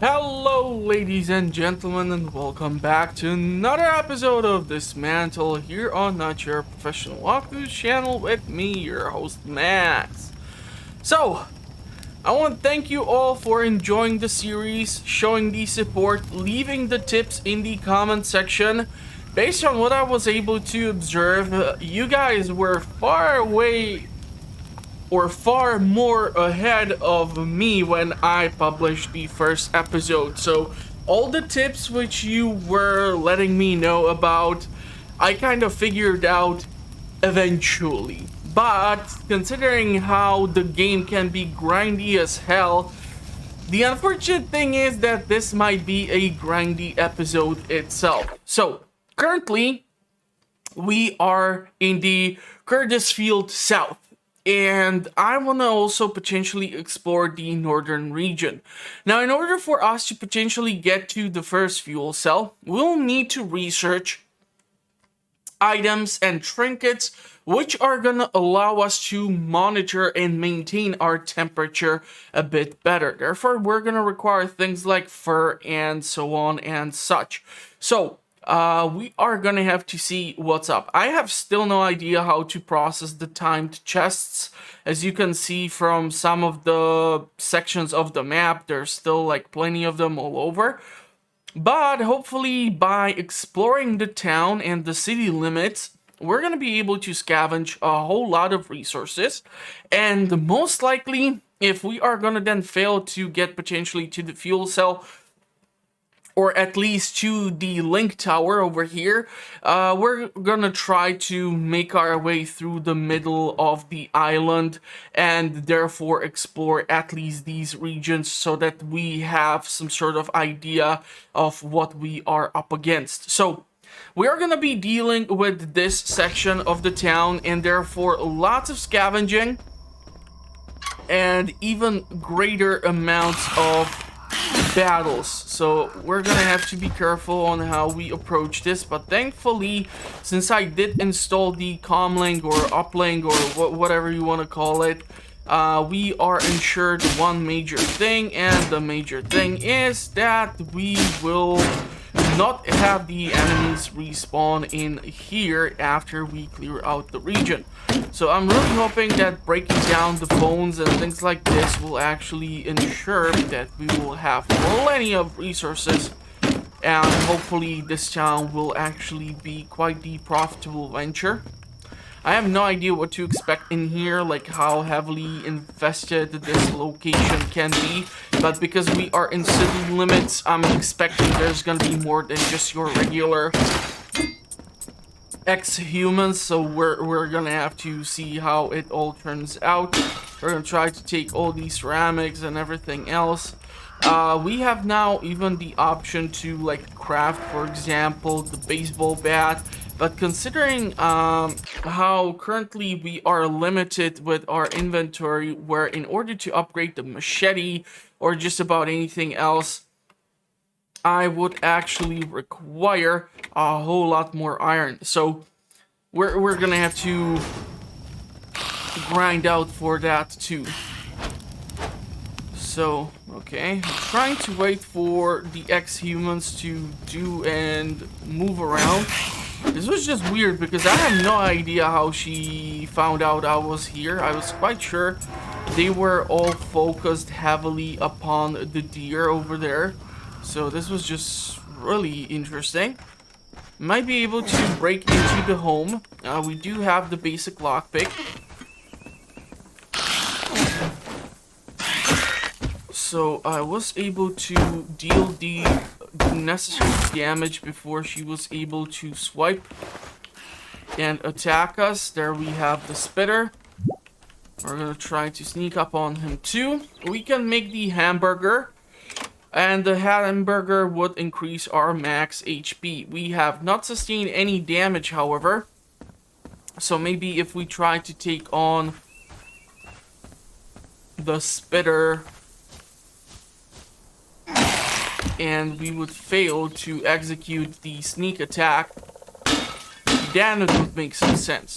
Hello, ladies and gentlemen, and welcome back to another episode of Dysmantle here on Not Your Professional Walkthrough channel with me, your host, Max. So, I want to thank you all for enjoying the series, showing the support, leaving the tips in the comment section. Based on what I was able to observe, you guys were far more ahead of me when I published the first episode. So all the tips which you were letting me know about, I kind of figured out eventually. But considering how the game can be grindy as hell, the unfortunate thing is that this might be a grindy episode itself. So currently we are in the Field South, and I want to also potentially explore the northern region. Now, in order for us to potentially get to the first fuel cell, we'll need to research items and trinkets which are going to allow us to monitor and maintain our temperature a bit better. Therefore, we're going to require things like fur and so on and such. So we are gonna have to see what's up. I have still no idea how to process the timed chests. As you can see from some of the sections of the map, there's still like plenty of them all over. But hopefully by exploring the town and the city limits, we're gonna be able to scavenge a whole lot of resources. And most likely, if we are gonna then fail to get potentially to the fuel cell, or at least to the link tower over here, we're gonna try to make our way through the middle of the island and therefore explore at least these regions so that we have some sort of idea of what we are up against. So we are gonna be dealing with this section of the town, and therefore lots of scavenging and even greater amounts of battles. So we're gonna have to be careful on how we approach this, but thankfully, since I did install the comlink or uplink or whatever you want to call it, we are ensured one major thing, and the major thing is that we will not have the enemies respawn in here after we clear out the region. So I'm really hoping that breaking down the phones and things like this will actually ensure that we will have plenty of resources, and hopefully this town will actually be quite the profitable venture. I have no idea what to expect in here, like how heavily infested this location can be, but because we are in city limits, I'm expecting there's gonna be more than just your regular ex-humans, so we're gonna have to see how it all turns out. We're gonna try to take all these ceramics and everything else. We have now even the option to like craft, for example, the baseball bat, but considering how currently we are limited with our inventory, where in order to upgrade the machete or just about anything else, I would actually require a whole lot more iron. So we're gonna have to grind out for that too. So, okay, I'm trying to wait for the ex-humans to do and move around. This was just weird because I have no idea how she found out I was here. I was quite sure they were all focused heavily upon the deer over there. So this was just really interesting. Might be able to break into the home. We do have the basic lockpick. So I was able to deal the necessary damage before she was able to swipe and attack us. There we have the spitter. We're gonna try to sneak up on him too. We can make the hamburger, and the hamburger would increase our max HP. We have not sustained any damage, however, so maybe if we try to take on the spitter and we would fail to execute the sneak attack, then it would make some sense.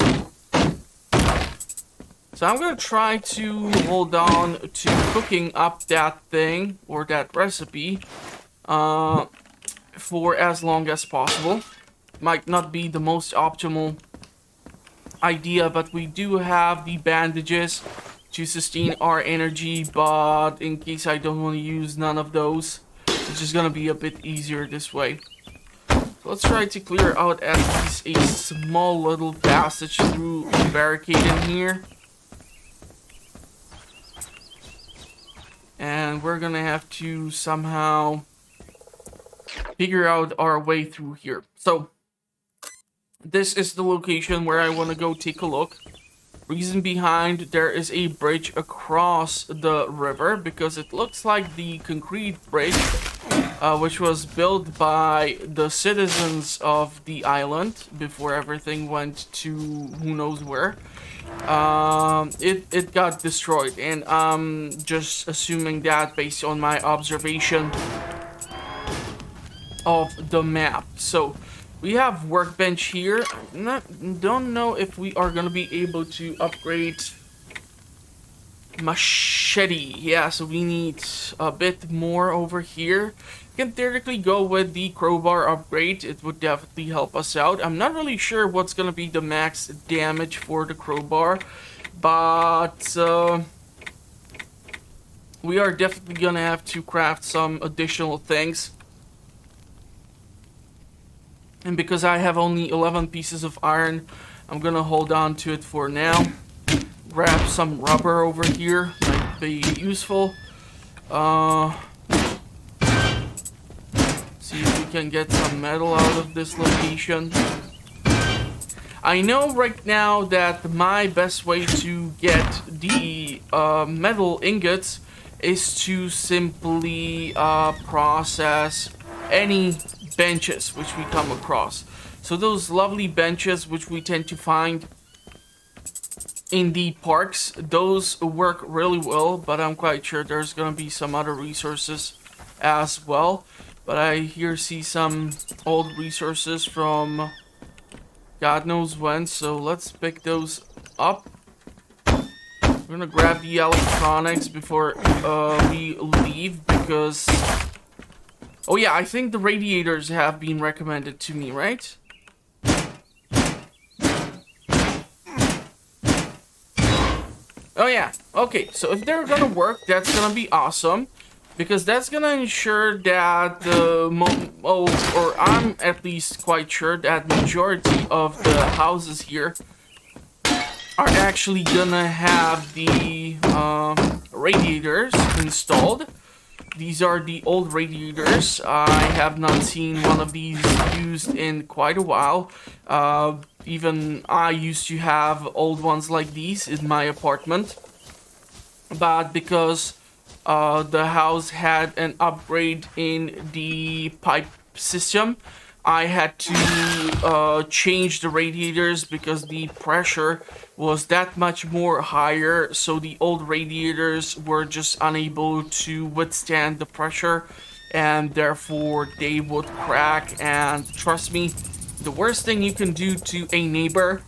So I'm gonna try to hold on to cooking up that thing, or that recipe, for as long as possible. Might not be the most optimal idea, but we do have the bandages to sustain our energy, but in case I don't want to use none of those, it's just gonna be a bit easier this way. So let's try to clear out at least a small little passage through the barricade in here. And we're gonna have to somehow figure out our way through here. So this is the location where I want to go take a look. Reason behind, there is a bridge across the river, because it looks like the concrete bridge, which was built by the citizens of the island before everything went to who knows where. It got destroyed, and I'm just assuming that based on my observation of the map. So we have workbench here. Don't know if we are gonna be able to upgrade machete. Yeah, so we need a bit more over here. Can theoretically go with the crowbar upgrade. It would definitely help us out. I'm not really sure what's gonna be the max damage for the crowbar, but we are definitely gonna have to craft some additional things. And because I have only 11 pieces of iron, I'm gonna hold on to it for now. Grab some rubber over here, might be useful. See if we can get some metal out of this location. I know right now that my best way to get the metal ingots is to simply process any benches which we come across. So those lovely benches which we tend to find in the parks, those work really well, but I'm quite sure there's gonna be some other resources as well. But I see some old resources from God knows when, so let's pick those up. We're gonna grab the electronics before we leave, because oh yeah, I think the radiators have been recommended to me, right? Oh yeah, okay, so if they're gonna work, that's gonna be awesome, because that's gonna ensure that or I'm at least quite sure that majority of the houses here are actually gonna have the radiators installed. These are the old radiators. I have not seen one of these used in quite a while. Even I used to have old ones like these in my apartment. But because the house had an upgrade in the pipe system, I had to change the radiators because the pressure was that much more higher, so the old radiators were just unable to withstand the pressure, and therefore they would crack. And trust me, the worst thing you can do to a neighbor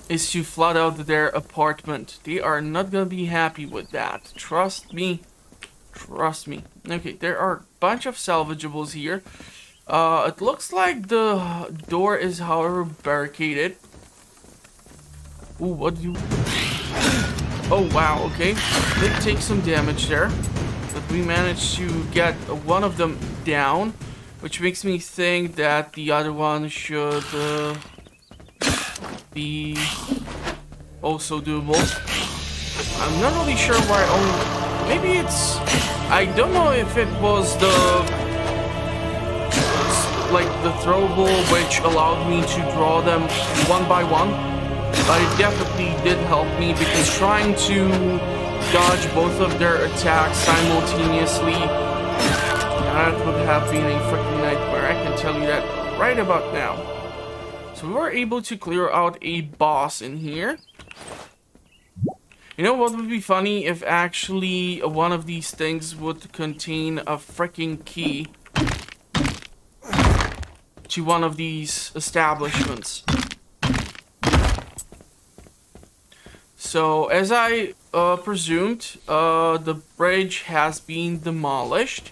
is to flood out their apartment. They are not gonna be happy with that. Trust me. Trust me. Okay, there are a bunch of salvageables here. It looks like the door is, however, barricaded. Ooh, what do you... Oh, wow, okay. Did take some damage there. But we managed to get one of them down, which makes me think that the other one should be also doable. I'm not really sure why only... Maybe it's... I don't know if it was the... like the throwable which allowed me to draw them one by one, but it definitely did help me, because trying to dodge both of their attacks simultaneously, that would have been a freaking nightmare. I can tell you that right about now. So we were able to clear out a boss in here. You know what would be funny? If actually one of these things would contain a freaking key to one of these establishments. So, as I presumed, the bridge has been demolished,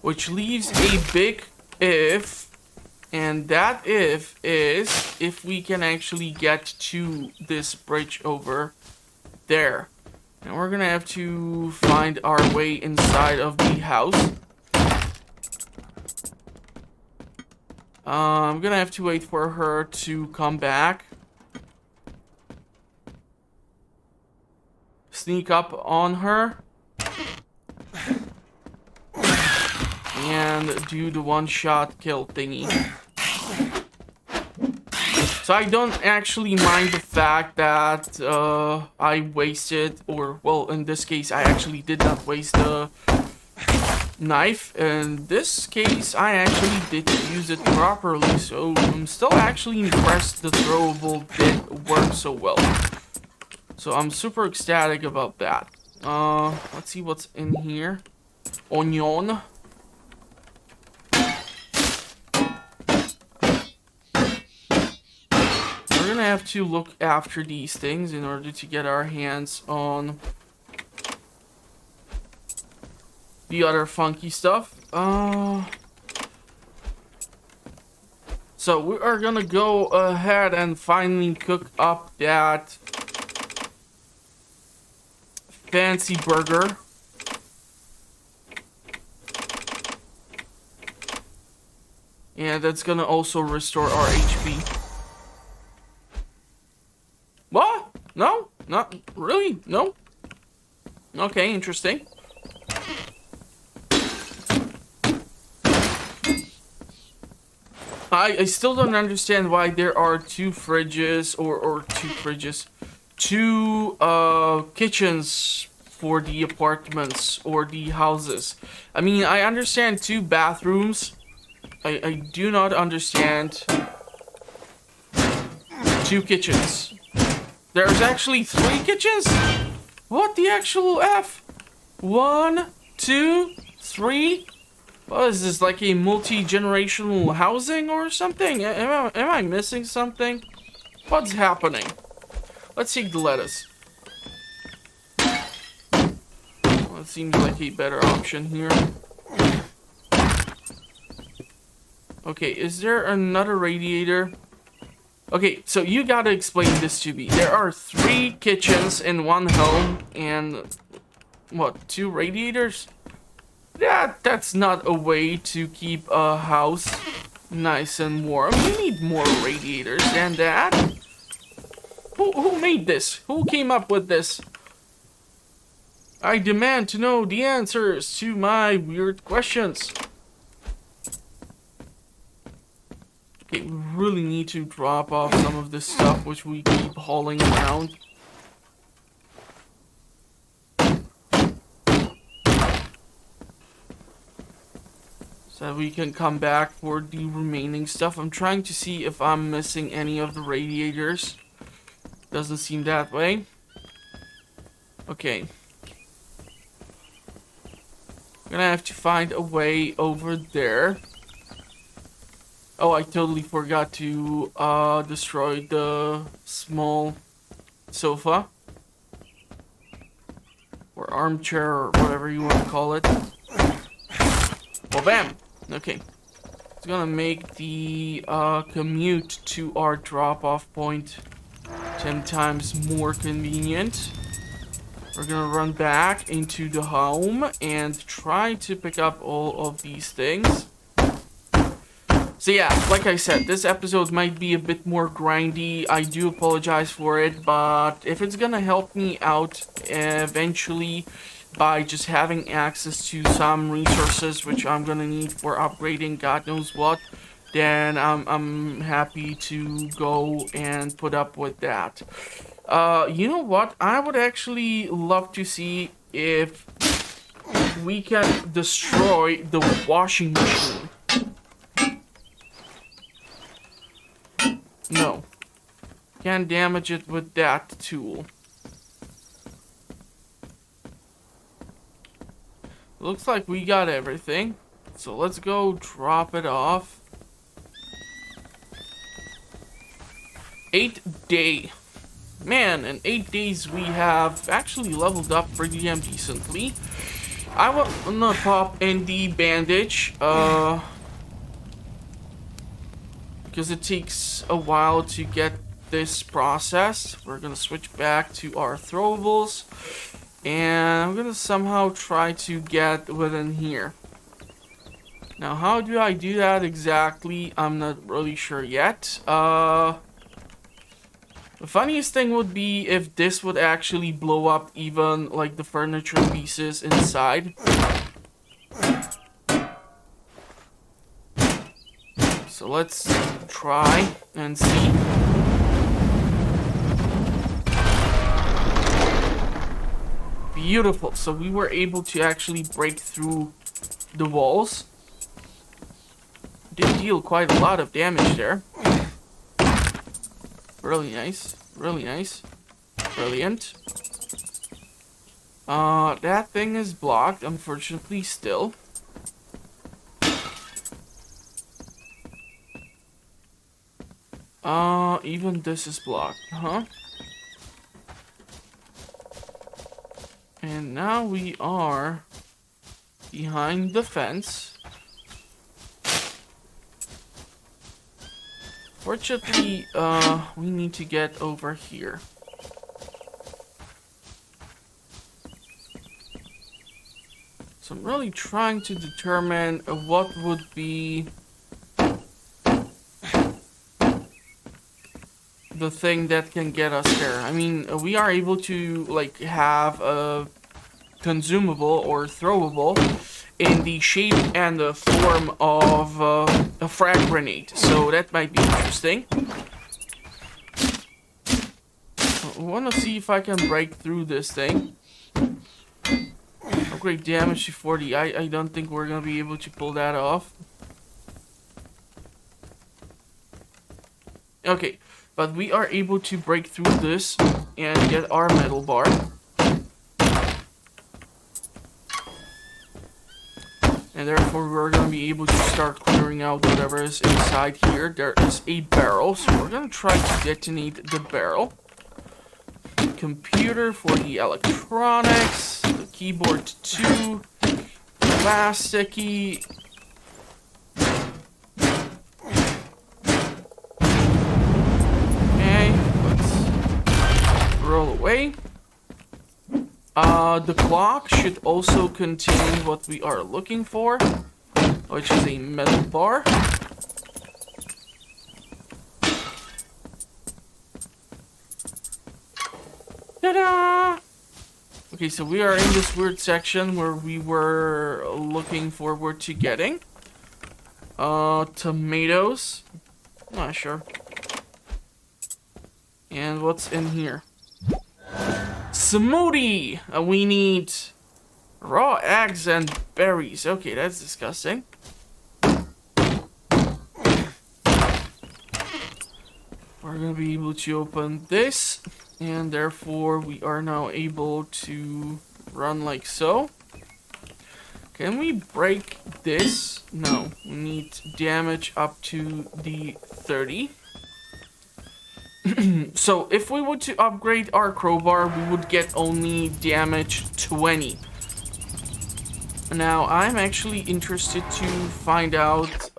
which leaves a big if, and that if is if we can actually get to this bridge over there. And we're gonna have to find our way inside of the house. I'm gonna have to wait for her to come back. Sneak up on her. And do the one-shot kill thingy. So I don't actually mind the fact that I wasted, or well, in this case, I actually did not waste the knife. In this case, I actually did use it properly, so I'm still actually impressed the throwable did work so well. So I'm super ecstatic about that. Let's see what's in here. Onion. We're gonna have to look after these things in order to get our hands on the other funky stuff. So we are gonna go ahead and finally cook up that fancy burger. And that's gonna also restore our HP. What? No? Not really? No? Okay, interesting. I still don't understand why there are two fridges or two kitchens for the apartments or the houses. I mean, I understand two bathrooms. I do not understand two kitchens. There's actually three kitchens? What the actual F? 1, 2, 3? What is this, like a multi-generational housing or something? Am I missing something? What's happening? Let's take the lettuce. Well, it seems like a better option here. Okay, is there another radiator? Okay, so you gotta explain this to me. There are 3 kitchens in one home and what, 2 radiators? That's not a way to keep a house nice and warm. You need more radiators than that. Who made this? Who came up with this? I demand to know the answers to my weird questions. Okay, we really need to drop off some of this stuff which we keep hauling around. So we can come back for the remaining stuff. I'm trying to see if I'm missing any of the radiators. Doesn't seem that way. Okay. Gonna have to find a way over there. Oh, I totally forgot to destroy the small sofa. Or armchair, or whatever you want to call it. Well, bam! Okay. It's gonna make the commute to our drop-off point 10 times more convenient. We're gonna run back into the home and try to pick up all of these things. So yeah, like I said, this episode might be a bit more grindy. I do apologize for it, but if it's gonna help me out eventually by just having access to some resources which I'm gonna need for upgrading God knows what, then I'm happy to go and put up with that. You know what? I would actually love to see if we can destroy the washing machine. No. Can't damage it with that tool. Looks like we got everything. So let's go drop it off. 8th day. Man, in 8 days we have actually leveled up pretty damn decently. I want to pop in the bandage, because it takes a while to get this processed. We're gonna switch back to our throwables, and I'm gonna somehow try to get within here. Now, how do I do that exactly? I'm not really sure yet. The funniest thing would be if this would actually blow up even like the furniture pieces inside. So let's try and see. Beautiful. So we were able to actually break through the walls. Did deal quite a lot of damage there. Really nice. Really nice. Brilliant. That thing is blocked, unfortunately, still. Even this is blocked, huh? And now we are behind the fence. Fortunately, we need to get over here. So I'm really trying to determine what would be the thing that can get us there. I mean, we are able to like have a consumable or throwable in the shape and the form of a frag grenade, so that might be interesting. I want to see if I can break through this thing. Upgrade damage to 40. I don't think we're gonna be able to pull that off. Okay, but we are able to break through this and get our metal bar. And therefore we're going to be able to start clearing out whatever is inside here. There is a barrel, so we're going to try to detonate the barrel. Computer for the electronics. The keyboard 2. Plasticky. Okay, let's roll away. The clock should also contain what we are looking for, which is a metal bar. Ta-da! Okay, so we are in this weird section where we were looking forward to getting. Tomatoes. Not sure. And what's in here? Smoothie! We need raw eggs and berries. Okay, that's disgusting. We're gonna be able to open this, and therefore we are now able to run like so. Can we break this? No, we need damage up to the 30. So if we were to upgrade our crowbar, we would get only damage 20. Now I'm actually interested to find out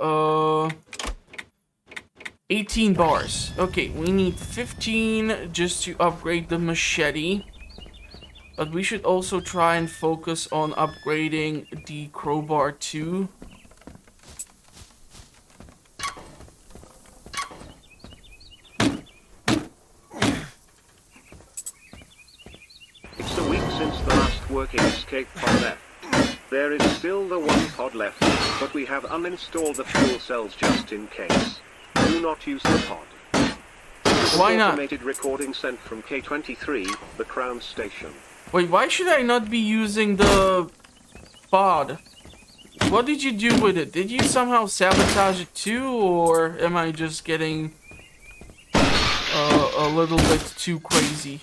18 bars. Okay, we need 15 just to upgrade the machete. But we should also try and focus on upgrading the crowbar too. It's a week since the last working escape pod left. There is still the one pod left, but we have uninstalled the fuel cells just in case. Do not use the pod. Why not? Automated recording sent from K23, the Crown Station. Wait, why should I not be using the pod? What did you do with it? Did you somehow sabotage it too, or am I just getting a little bit too crazy?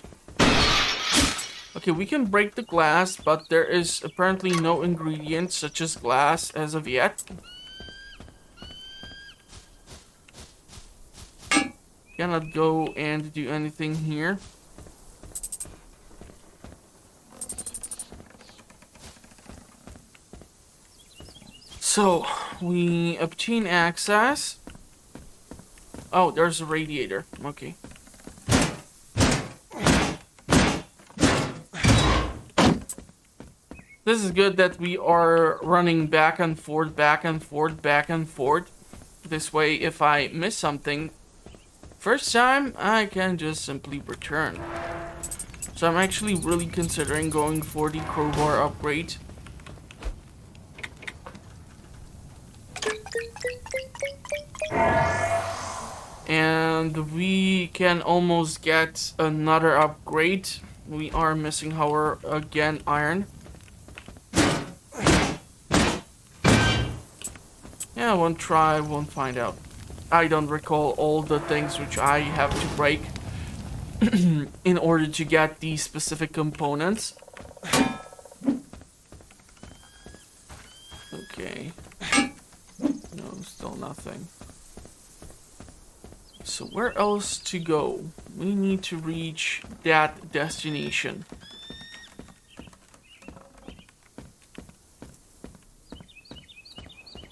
Okay, we can break the glass, but there is apparently no ingredients such as glass as of yet. Cannot go and do anything here. So, we obtain access. Oh, there's a radiator. Okay. This is good that we are running back and forth, back and forth, back and forth. This way, if I miss something, first time, I can just simply return. So I'm actually really considering going for the crowbar upgrade. And we can almost get another upgrade. We are missing, however, again, iron. Yeah, one try, one find out. I don't recall all the things which I have to break in order to get these specific components. Okay. No, still nothing. So where else to go? We need to reach that destination.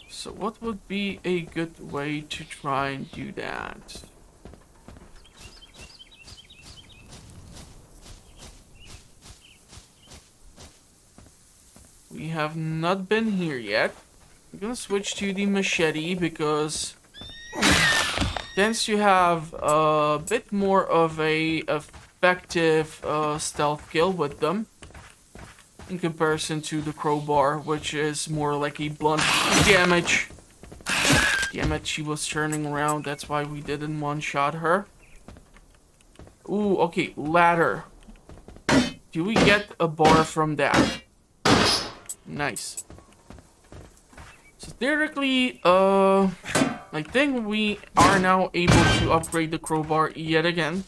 So what would be a good way to try and do that? We have not been here yet. I'm gonna switch to the machete because tends to have a bit more of a effective stealth kill with them in comparison to the crowbar, which is more like a blunt damage. Damn it, she was turning around. That's why we didn't one-shot her. Ooh, okay, ladder. Do we get a bar from that? Nice. So theoretically, I think we are now able to upgrade the crowbar yet again.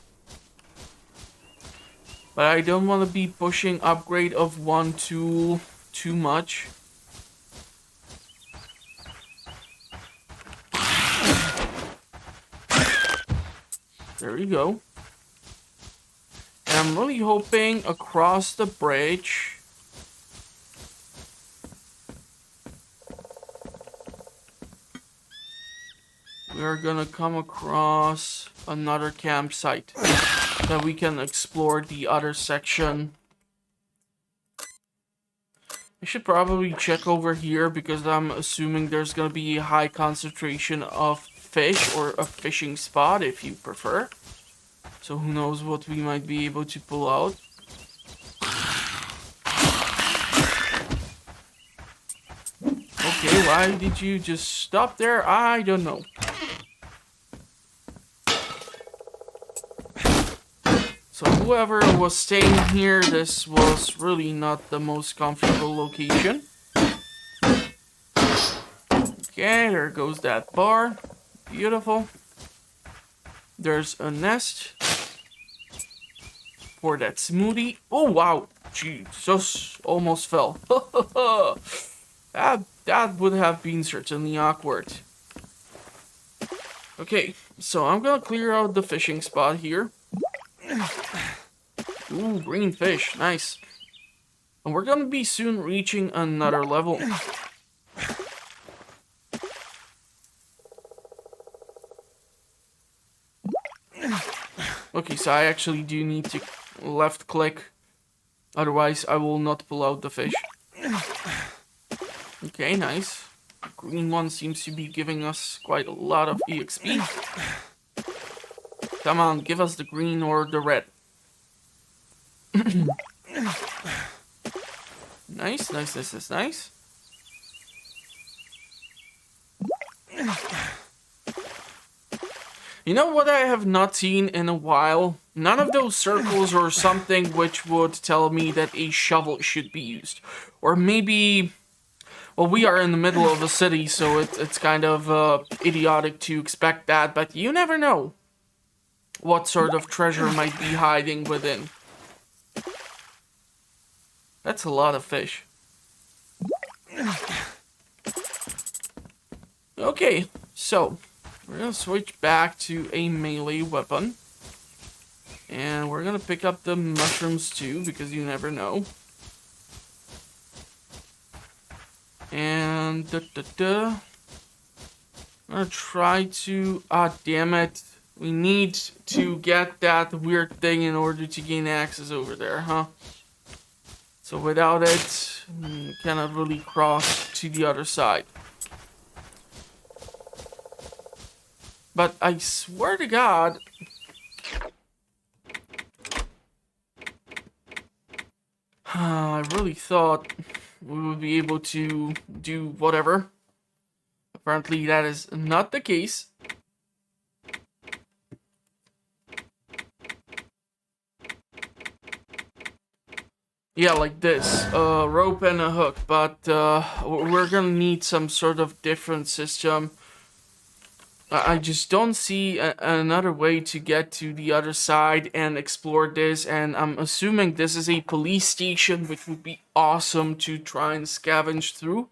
But I don't want to be pushing upgrade of one tool too much. There we go. And I'm really hoping across the bridge we are gonna come across another campsite that we can explore the other section. I should probably check over here because I'm assuming there's gonna be a high concentration of fish, or a fishing spot if you prefer. So who knows what we might be able to pull out. Okay, why did you just stop there? I don't know. So whoever was staying here, this was really not the most comfortable location. Okay, there goes that bar. Beautiful. There's a nest for that smoothie. Oh wow, Jesus, almost fell. that would have been certainly awkward. Okay, so I'm gonna clear out the fishing spot here. Ooh, green fish, nice. And we're gonna be soon reaching another level. Okay, so I actually do need to left click, otherwise I will not pull out the fish. Okay, nice. The green one seems to be giving us quite a lot of EXP. Come on, give us the green or the red. Nice, nice, this is nice. You know what I have not seen in a while? None of those circles or something which would tell me that a shovel should be used. Or maybe... Well, we are in the middle of a city, so it's kind of idiotic to expect that, but you never know what sort of treasure might be hiding within. That's a lot of fish. Okay, so we're gonna switch back to a melee weapon. And we're gonna pick up the mushrooms too, because you never know. And I'm gonna try to. Ah, damn it. We need to get that weird thing in order to gain access over there, huh? So without it, we cannot really cross to the other side. But I swear to God, I really thought we would be able to do whatever. Apparently that is not the case. Yeah, like this, rope and a hook, but we're gonna need some sort of different system. I just don't see another way to get to the other side and explore this, and I'm assuming this is a police station, which would be awesome to try and scavenge through.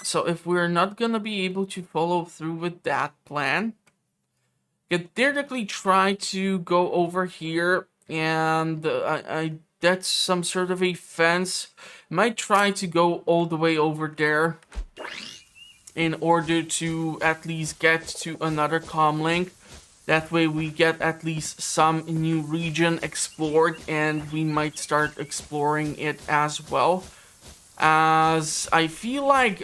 So if we're not gonna be able to follow through with that plan, could theoretically try to go over here, and that's some sort of a fence. Might try to go all the way over there in order to at least get to another comlink. That way we get at least some new region explored, and we might start exploring it as well. As I feel like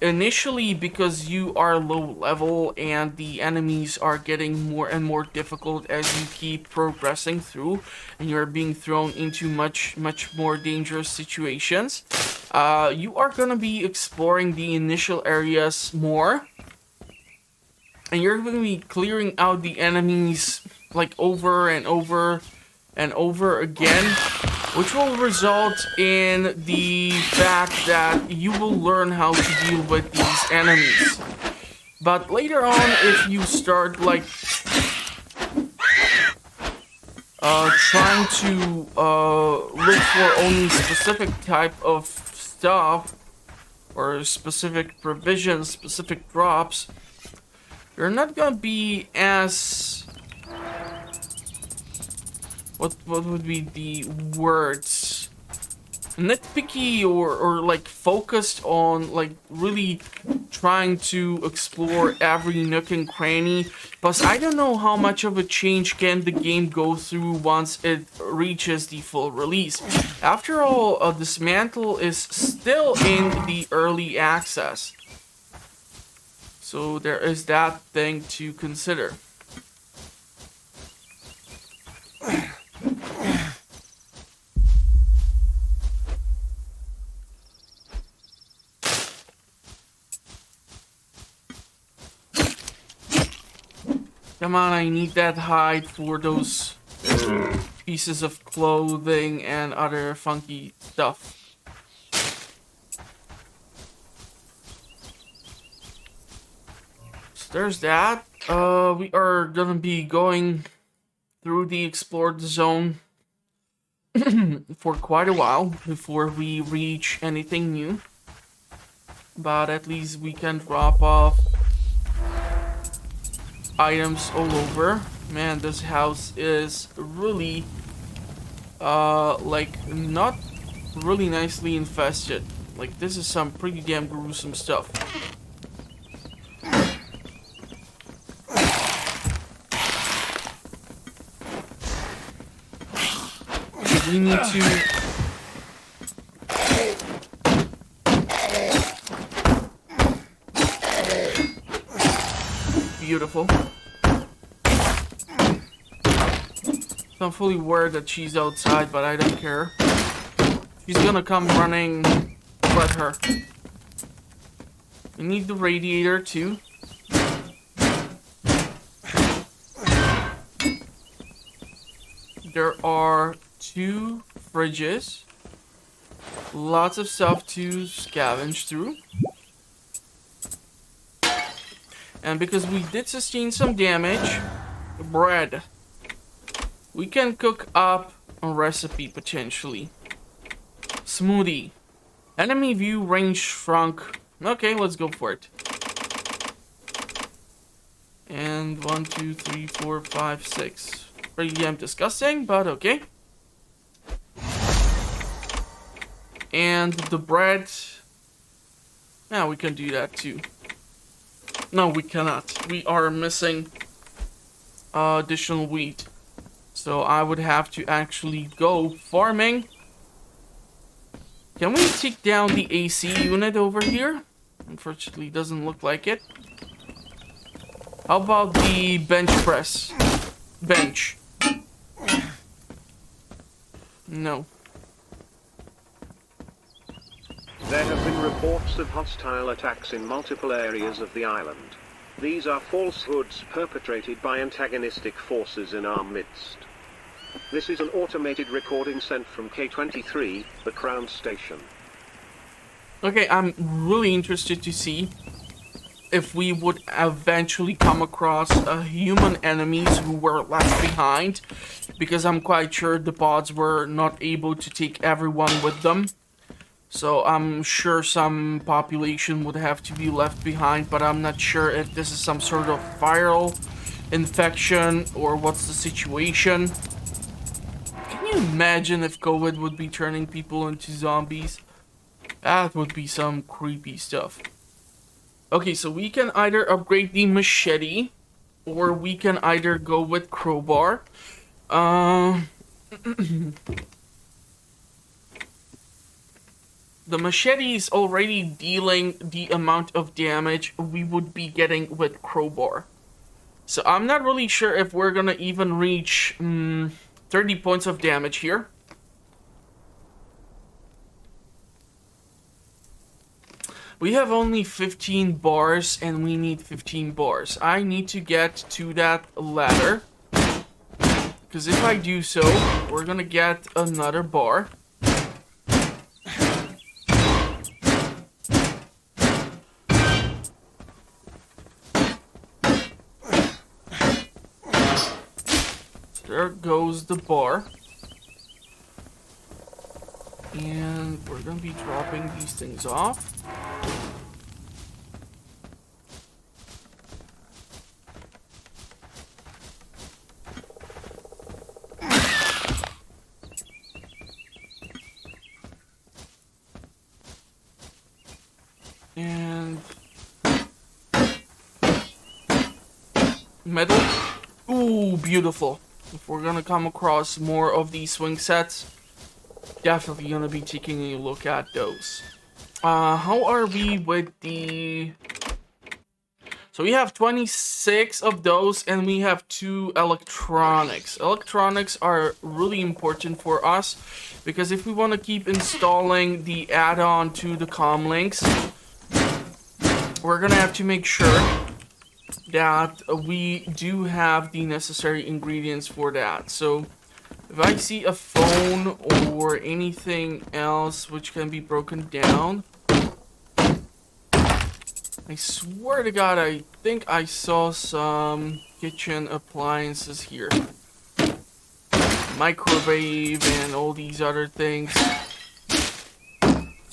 initially, because you are low level and the enemies are getting more and more difficult as you keep progressing through, and you're being thrown into much more dangerous situations, you are gonna be exploring the initial areas more, and you're gonna be clearing out the enemies like over and over and over again, which will result in the fact that you will learn how to deal with these enemies. But later on, if you start like trying to look for only specific type of stuff or specific provisions, specific drops, you're not gonna be as what would be the words? Nitpicky or like focused on like really trying to explore every nook and cranny. Plus, I don't know how much of a change can the game go through once it reaches the full release. After all, Dysmantle is still in the early access. So there is that thing to consider. Come on, I need that hide for those pieces of clothing and other funky stuff. So there's that. We are gonna be going through the explored zone for quite a while before we reach anything new. But at least we can drop off items all over. Man, this house is really like not really nicely infested. Like, this is some pretty damn gruesome stuff. We need to beautiful. I'm fully aware that she's outside, but I don't care. She's gonna come running. Let her. We need the radiator too. There are 2 fridges. Lots of stuff to scavenge through. And because we did sustain some damage, bread. We can cook up a recipe potentially. Smoothie. Enemy view range shrunk. Okay, let's go for it. And 1, 2, 3, 4, 5, 6. Pretty damn disgusting, but okay. And the bread... Yeah, we can do that too. No, we cannot. We are missing additional wheat. So I would have to actually go farming. Can we take down the AC unit over here? Unfortunately, it doesn't look like it. How about the bench press? Bench. No. There have been reports of hostile attacks in multiple areas of the island. These are falsehoods perpetrated by antagonistic forces in our midst. This is an automated recording sent from K23, the Crown Station. Okay, I'm really interested to see if we would eventually come across human enemies who were left behind, because I'm quite sure the pods were not able to take everyone with them. So I'm sure some population would have to be left behind, but I'm not sure if this is some sort of viral infection or what's the situation. Can you imagine if COVID would be turning people into zombies? That would be some creepy stuff. Okay, so we can either upgrade the machete, or we can either go with crowbar. The machete is already dealing the amount of damage we would be getting with crowbar. So I'm not really sure if we're gonna even reach 30 points of damage here. We have only 15 bars and we need 15 bars. I need to get to that ladder, because if I do so, we're gonna get another bar. There goes the bar. And we're gonna be dropping these things off. And metal. Ooh, beautiful. If we're gonna come across more of these swing sets, definitely gonna be taking a look at those. How are we with the... So we have 26 of those, and we have 2 electronics. Electronics are really important for us, because if we want to keep installing the add-on to the comm links, we're gonna have to make sure that we do have the necessary ingredients for that. So if I see a phone or anything else which can be broken down, I swear to God, I think I saw some kitchen appliances here. Microwave and all these other things.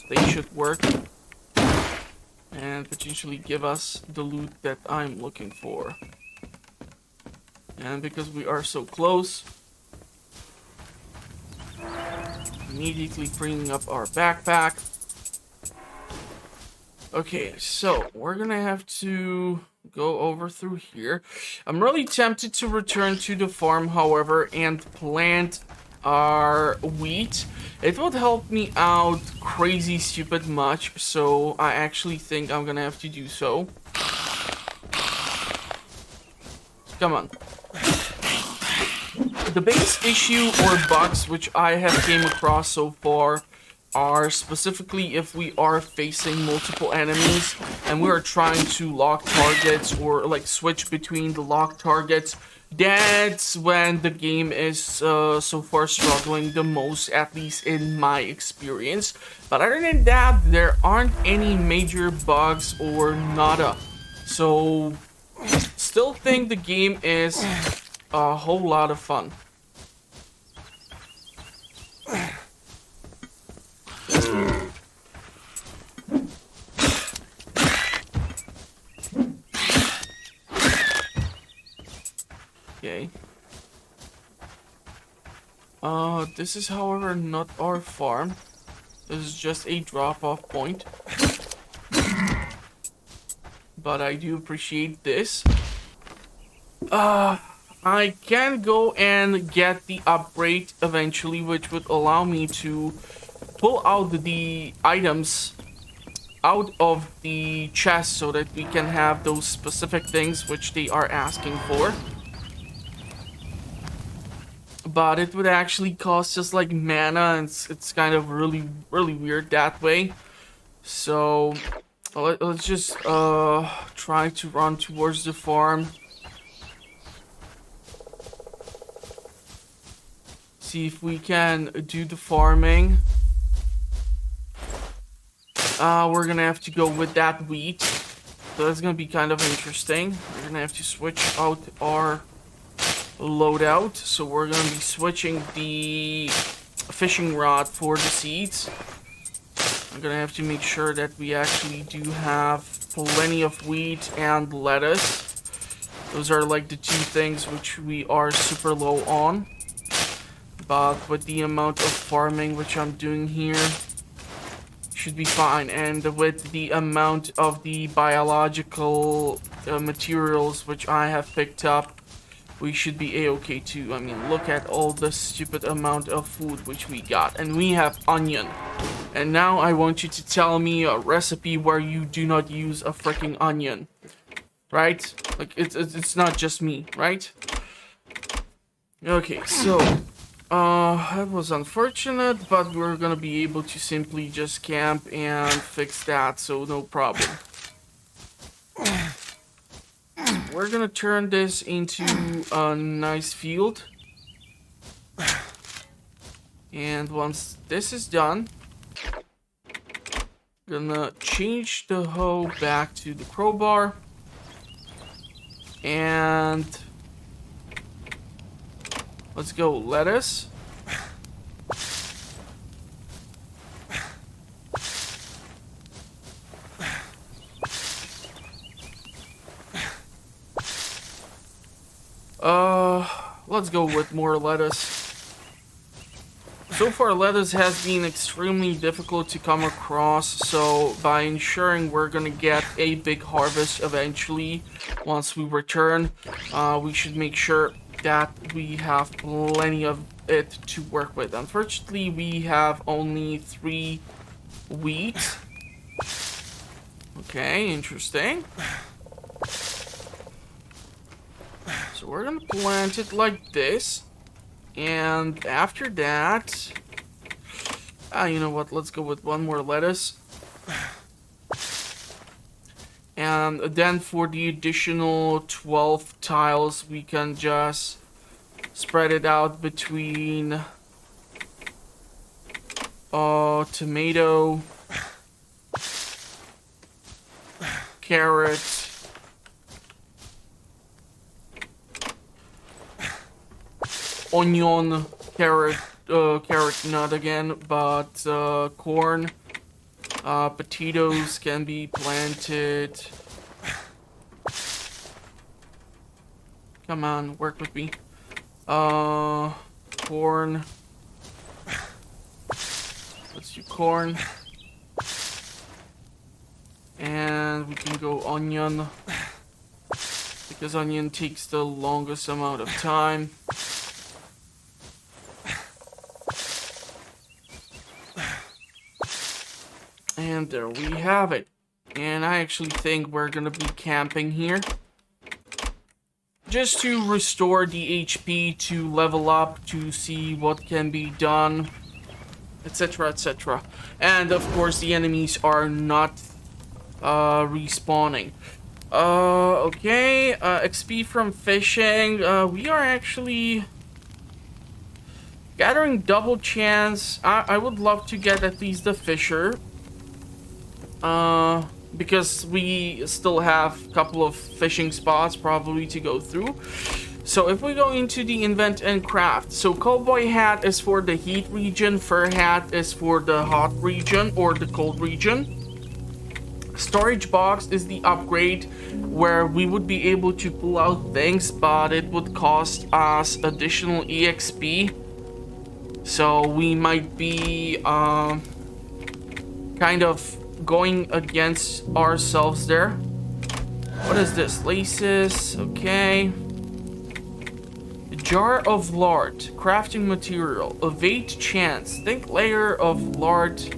They should work and potentially give us the loot that I'm looking for. And because we are so close, immediately bringing up our backpack. Okay, so we're gonna have to go over through here. I'm really tempted to return to the farm, however, and plant our wheat. It would help me out crazy stupid much, so I actually think I'm gonna have to do so. Come on. The biggest issue or bugs which I have came across so far are specifically if we are facing multiple enemies and we are trying to lock targets or like switch between the lock targets. That's when the game is so far struggling the most, at least in my experience. But other than that, there aren't any major bugs or nada. So still think the game is a whole lot of fun. Okay. This is, however, not our farm. This is just a drop-off point. But I do appreciate this. I can go and get the upgrade eventually, which would allow me to pull out the items out of the chest so that we can have those specific things which they are asking for. But it would actually cost us like mana, and it's kind of really weird that way. So let's just try to run towards the farm. See if we can do the farming. We're gonna have to go with that wheat. So that's gonna be kind of interesting. We're gonna have to switch out our loadout. So we're gonna be switching the fishing rod for the seeds. I'm gonna have to make sure that we actually do have plenty of wheat and lettuce. Those are like the two things which we are super low on. But with the amount of farming which I'm doing here, should be fine. And with the amount of the biological materials which I have picked up, we should be a-okay too. I mean, look at all the stupid amount of food which we got. And we have onion. And now I want you to tell me a recipe where you do not use a freaking onion. Right? Like, it's not just me, right? Okay, so that was unfortunate, but we're gonna be able to simply just camp and fix that, so no problem. We're gonna turn this into a nice field. And once this is done, gonna change the hoe back to the crowbar. And let's go lettuce. Let's go with more lettuce. So far, lettuce has been extremely difficult to come across, so by ensuring we're gonna get a big harvest eventually, once we return, we should make sure that we have plenty of it to work with. Unfortunately, we have only 3 wheat. Okay, interesting. So we're gonna plant it like this, and after that, you know what, let's go with one more lettuce. And then for the additional 12 tiles, we can just spread it out between tomato, carrot, onion, carrot not again, but corn, potatoes can be planted. Come on, work with me. Corn. Let's do corn. And we can go onion, because onion takes the longest amount of time. And there we have it. And I actually think we're gonna be camping here, just to restore the HP, to level up, to see what can be done, etc, etc. And of course the enemies are not respawning. Okay, XP from fishing. We are actually gathering double chance. I would love to get at least the fisher. Because we still have a couple of fishing spots probably to go through. So if we go into the invent and craft, so cowboy hat is for the heat region, fur hat is for the hot region or the cold region. Storage box is the upgrade where we would be able to pull out things, but it would cost us additional EXP. So we might be kind of going against ourselves there. What is this? Laces. Okay. Jar of lard. Crafting material. Evade chance. Think layer of lard. These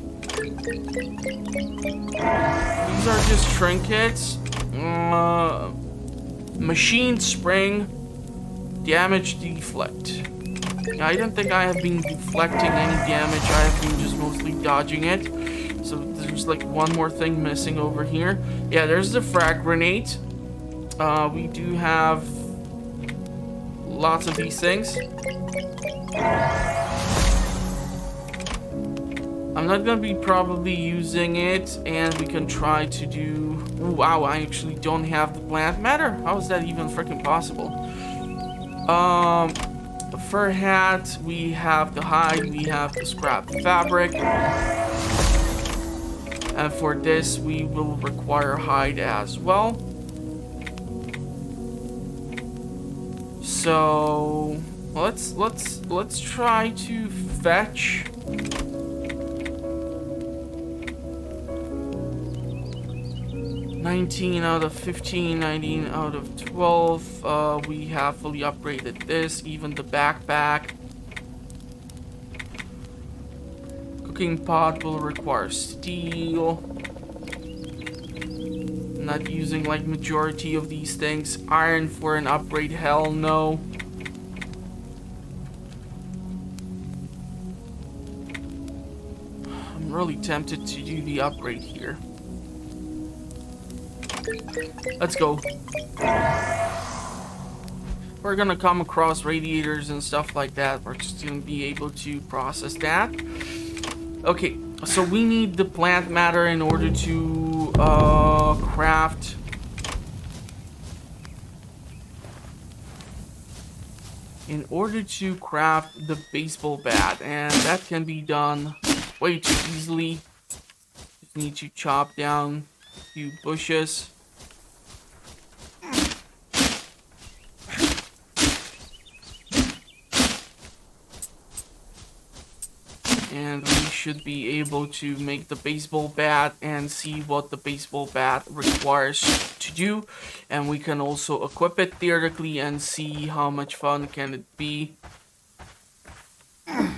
are just trinkets. Machine spring. Damage deflect. Yeah, I don't think I have been deflecting any damage. I have been just mostly dodging it. So there's like one more thing missing over here. Yeah, there's the frag grenade. We do have lots of these things. I'm not gonna be probably using it, and we can try to do... Ooh, wow, I actually don't have the plant matter. How is that even freaking possible? Fur hat, we have the hide, we have the scrap fabric. And for this, we will require hide as well. So let's try to fetch. $19 out of 15, 19 out of 12. We have fully upgraded this, even the backpack. Cooking pot will require steel. Not using like majority of these things. Iron for an upgrade, hell no. I'm really tempted to do the upgrade here. Let's go. We're gonna come across radiators and stuff like that. We're just gonna be able to process that. Okay, so we need the plant matter in order to craft. In order to craft the baseball bat, and that can be done way too easily. Just need to chop down a few bushes. And we should be able to make the baseball bat and see what the baseball bat requires to do. And we can also equip it theoretically and see how much fun can it be.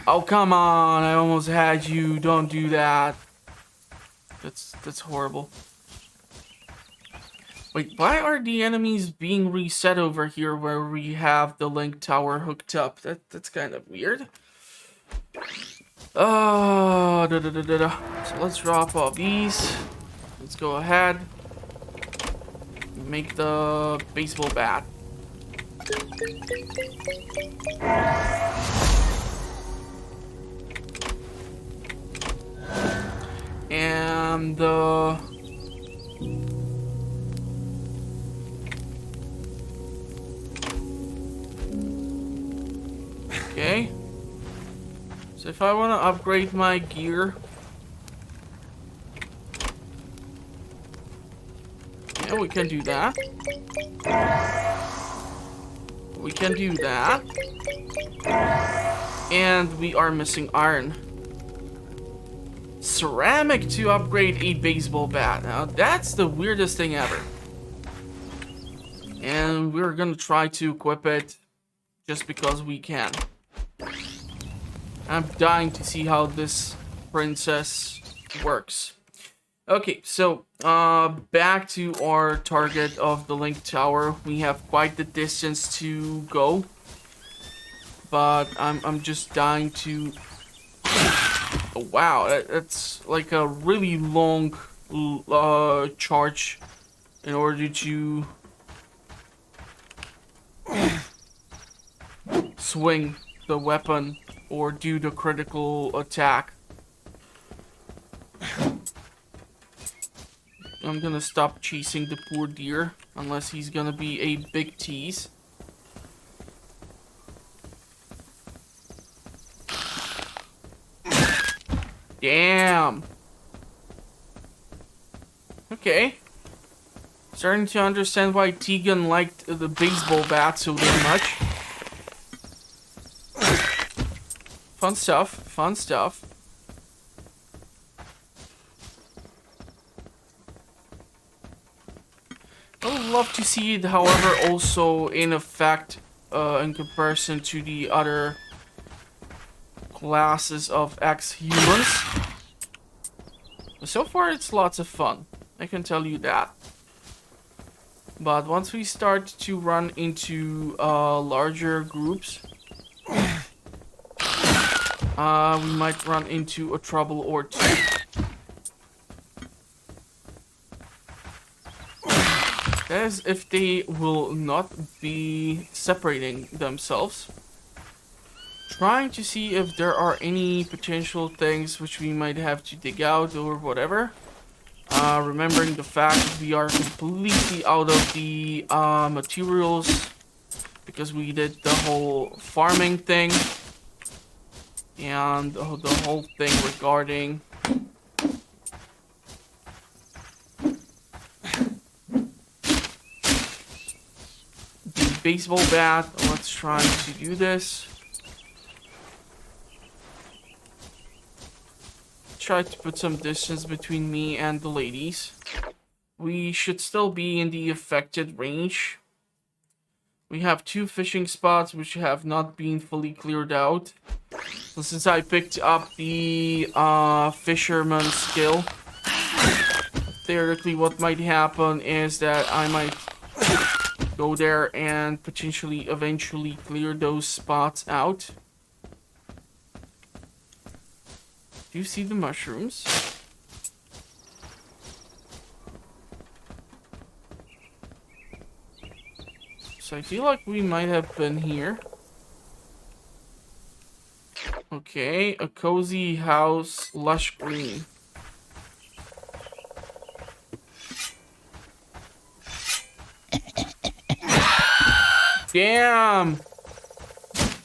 Oh, come on. I almost had you. Don't do that. That's horrible. Wait, why are the enemies being reset over here where we have the link tower hooked up? That's kind of weird. So let's drop off these. Let's go ahead. Make the baseball bat. And okay. So if I want to upgrade my gear, yeah, we can do that. We can do that. And we are missing iron. Ceramic to upgrade a baseball bat. Now that's the weirdest thing ever. And we're gonna try to equip it just because we can. I'm dying to see how this princess works. Okay, so back to our target of the link tower. We have quite the distance to go, but I'm just dying to. Oh, wow, that's like a really long charge in order to swing the weapon or do the critical attack. I'm gonna stop chasing the poor deer unless he's gonna be a big tease. Damn. Okay. Starting to understand why Tegan liked the baseball bat so very much. Fun stuff, fun stuff. love to see it, however, also in effect in comparison to the other classes of ex-humans. So far, it's lots of fun. I can tell you that. But once we start to run into larger groups, we might run into a trouble or two. That is if they will not be separating themselves. Trying to see if there are any potential things which we might have to dig out or whatever. Remembering the fact that we are completely out of the materials because we did the whole farming thing and the whole thing regarding the baseball bat. Let's try to do this. Try to put some distance between me and the ladies. We should still be in the affected range. We have 2 fishing spots which have not been fully cleared out. So since I picked up the fisherman skill, theoretically what might happen is that I might go there and potentially eventually clear those spots out. Do you see the mushrooms? So I feel like we might have been here. Okay, a cozy house, lush green. Damn!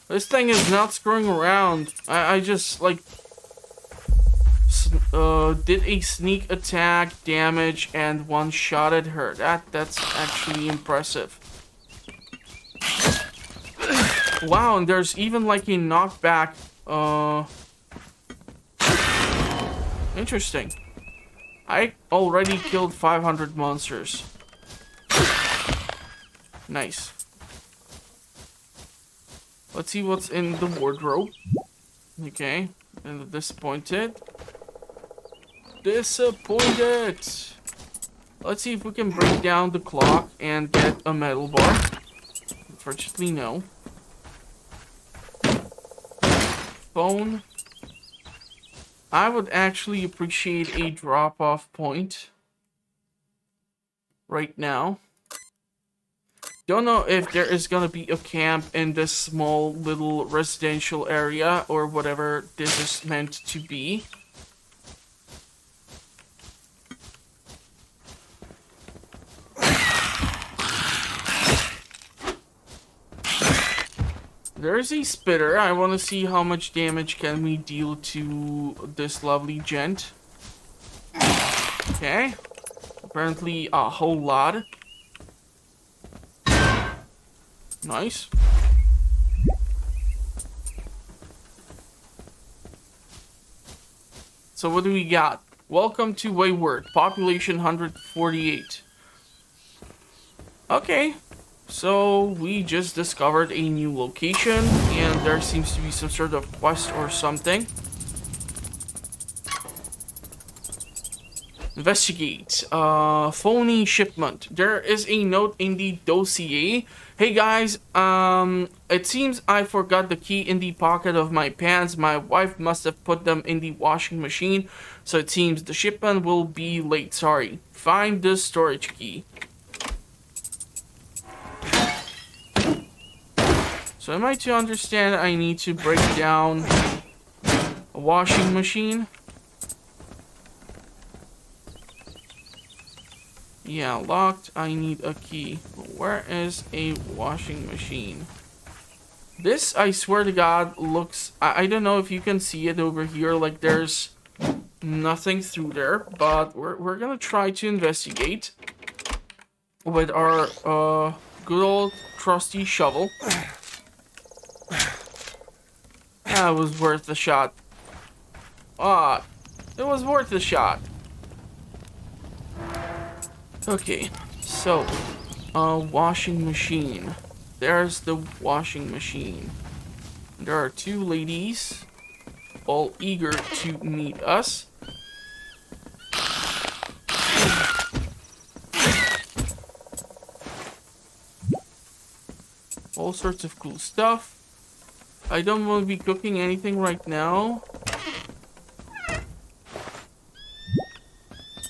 This thing is not screwing around. I just like did a sneak attack damage and one-shotted her. That's actually impressive. Wow, and there's even like a knockback. Interesting. I already killed 500 monsters. Nice. Let's see what's in the wardrobe. Okay, and disappointed. Disappointed. Let's see if we can break down the clock and get a metal bar. Unfortunately, no. Phone. I would actually appreciate a drop-off point right now. Don't know if there is gonna be a camp in this small little residential area or whatever this is meant to be. There's a spitter. I want to see how much damage can we deal to this lovely gent. Okay. Apparently a whole lot. Nice. So what do we got? Welcome to Wayward. Population 148. Okay. So we just discovered a new location and there seems to be some sort of quest or something. Investigate. Phony shipment. There is a note in the dossier. Hey guys, it seems I forgot the key in the pocket of my pants. My wife must have put them in the washing machine. So it seems the shipment will be late. Sorry. Find the storage key. So am I to understand I need to break down a washing machine? Yeah, locked. I need a key. Where is a washing machine? This, I swear to God, looks... I don't know if you can see it over here. Like, there's nothing through there. But we're gonna try to investigate with our good old trusty shovel. That was worth the shot. Ah, it was worth the shot. Okay, so Washing machine. There's the washing machine. There are two ladies, all eager to meet us. All sorts of cool stuff. I don't want to be cooking anything right now.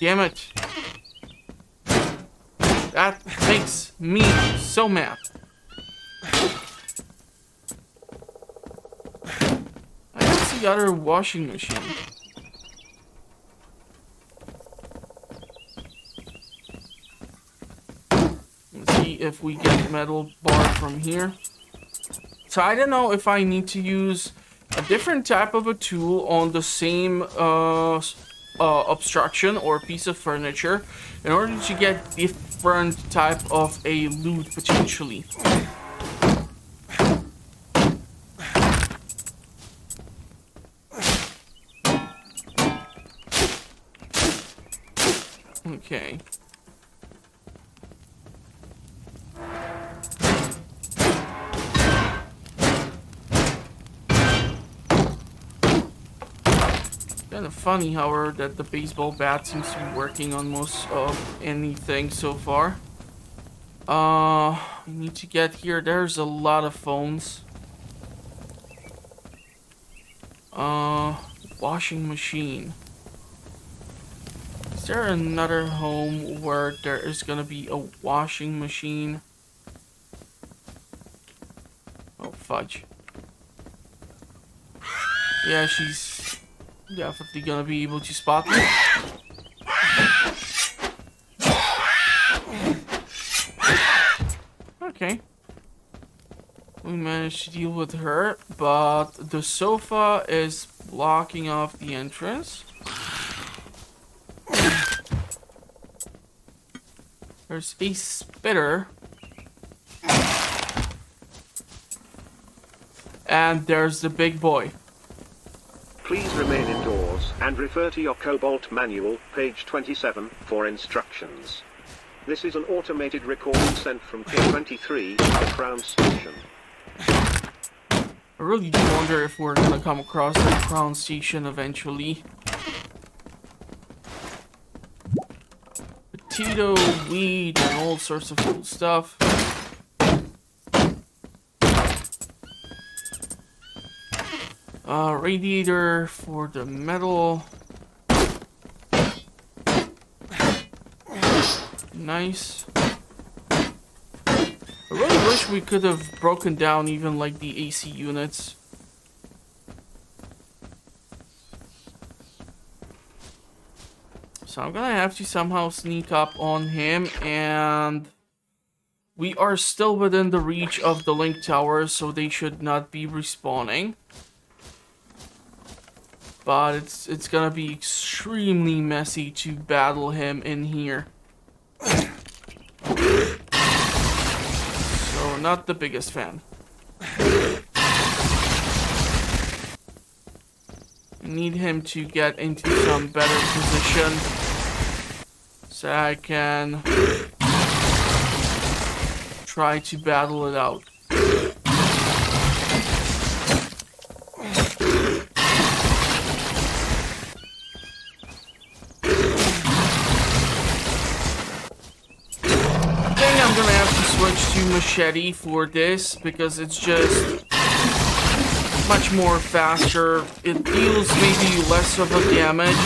Damn it. That makes me so mad. I got the other washing machine. Let's see if we get metal bar from here. So I don't know if I need to use a different type of a tool on the same obstruction or piece of furniture in order to get different type of a loot potentially. Okay. Kind of funny, however, that the baseball bat seems to be working on most of anything so far. We need to get here. There's a lot of phones. Washing machine. Is there another home where there is gonna be a washing machine? Oh, fudge. Yeah, she's definitely gonna be able to spot me. Okay. We managed to deal with her, but the sofa is blocking off the entrance. There's a spitter. And there's the big boy. Please remain indoors and refer to your Cobalt manual, page 27, for instructions. This is an automated recording sent from K23, the Crown Station. I really do wonder if we're gonna come across the Crown Station eventually. Potato, weed, and all sorts of cool stuff. Radiator for the metal. Nice. I really wish we could have broken down even like the AC units. So I'm gonna have to somehow sneak up on him, and we are still within the reach of the link tower, so they should not be respawning. But it's gonna be extremely messy to battle him in here. So not the biggest fan. I need him to get into some better position so I can try to battle it out. Switch to machete for this because it's just much more faster. It deals maybe less of a damage,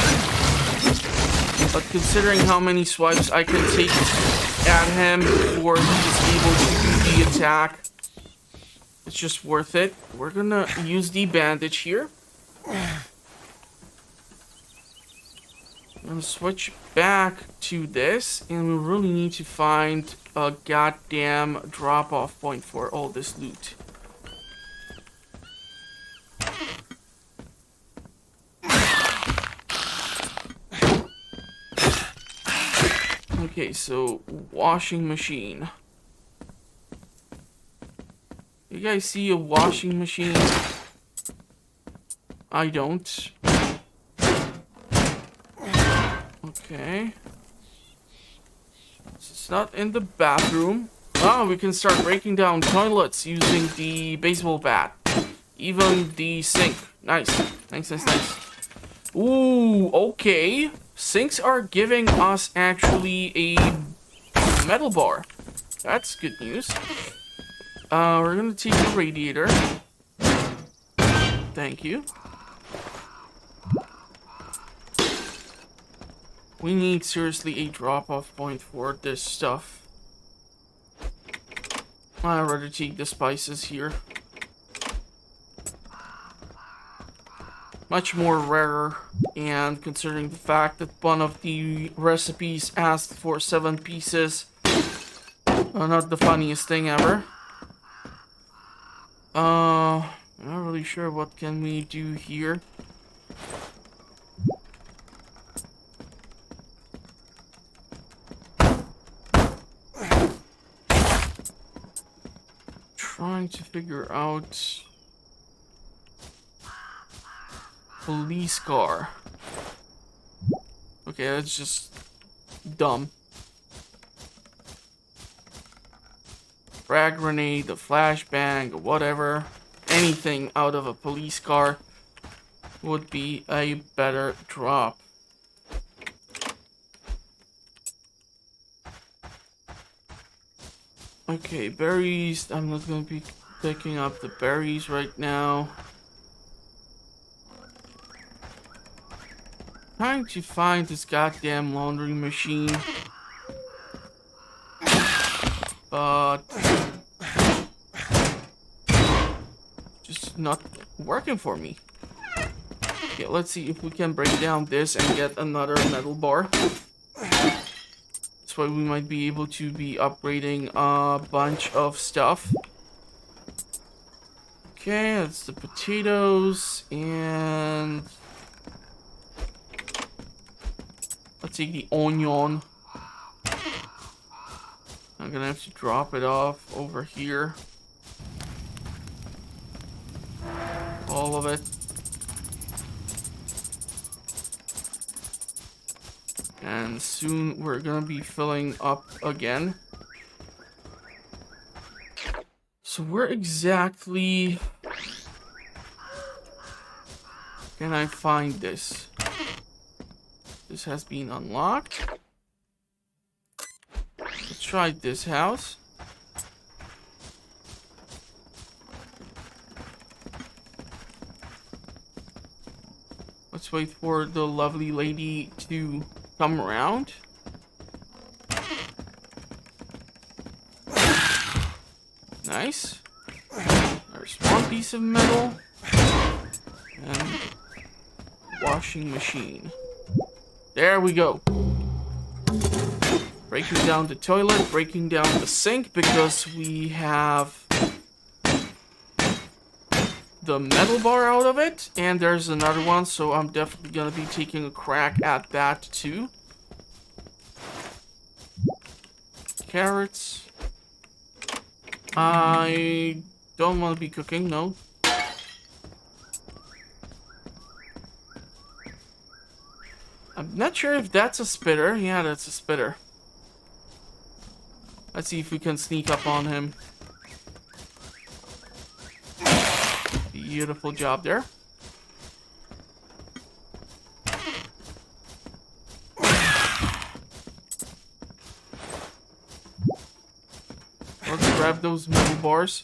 but considering how many swipes I can take at him before he's able to do the attack, it's just worth it. We're gonna use the bandage here. I'm gonna switch back to this, and we really need to find a goddamn drop-off point for all this loot. Okay, so washing machine. You guys see a washing machine? I don't. Okay. It's not in the bathroom. Oh, we can start breaking down toilets using the baseball bat. Even the sink. Nice. Nice, nice, nice. Ooh, okay. Sinks are giving us actually a metal bar. That's good news. We're gonna take the radiator. Thank you. We need seriously a drop-off point for this stuff. I'd rather take the spices here. Much more rarer, and considering the fact that one of the recipes asked for 7 pieces, not the funniest thing ever. I'm not really sure what can we do here. Trying to figure out police car. Okay, that's just dumb. Frag grenade, a flashbang, whatever. Anything out of a police car would be a better drop. Okay, berries. I'm not gonna be picking up the berries right now. Trying to find this goddamn laundry machine. But just not working for me. Okay, let's see if we can break down this and get another metal bar. This way we might be able to be upgrading a bunch of stuff. Okay, that's the potatoes, and let's take the onion. I'm gonna have to drop it off over here. All of it. And soon we're gonna be filling up again. So where exactly can I find this? This has been unlocked. Let's try this house. Let's wait for the lovely lady to come around. Nice. There's one piece of metal. And washing machine. There we go. Breaking down the toilet, breaking down the sink because we have the metal bar out of it. And there's another one, so I'm definitely gonna be taking a crack at that too. Carrots. I don't want to be cooking, no. I'm not sure if that's a spitter. Yeah, that's a spitter. Let's see if we can sneak up on him. Beautiful job there. Let's grab those metal bars.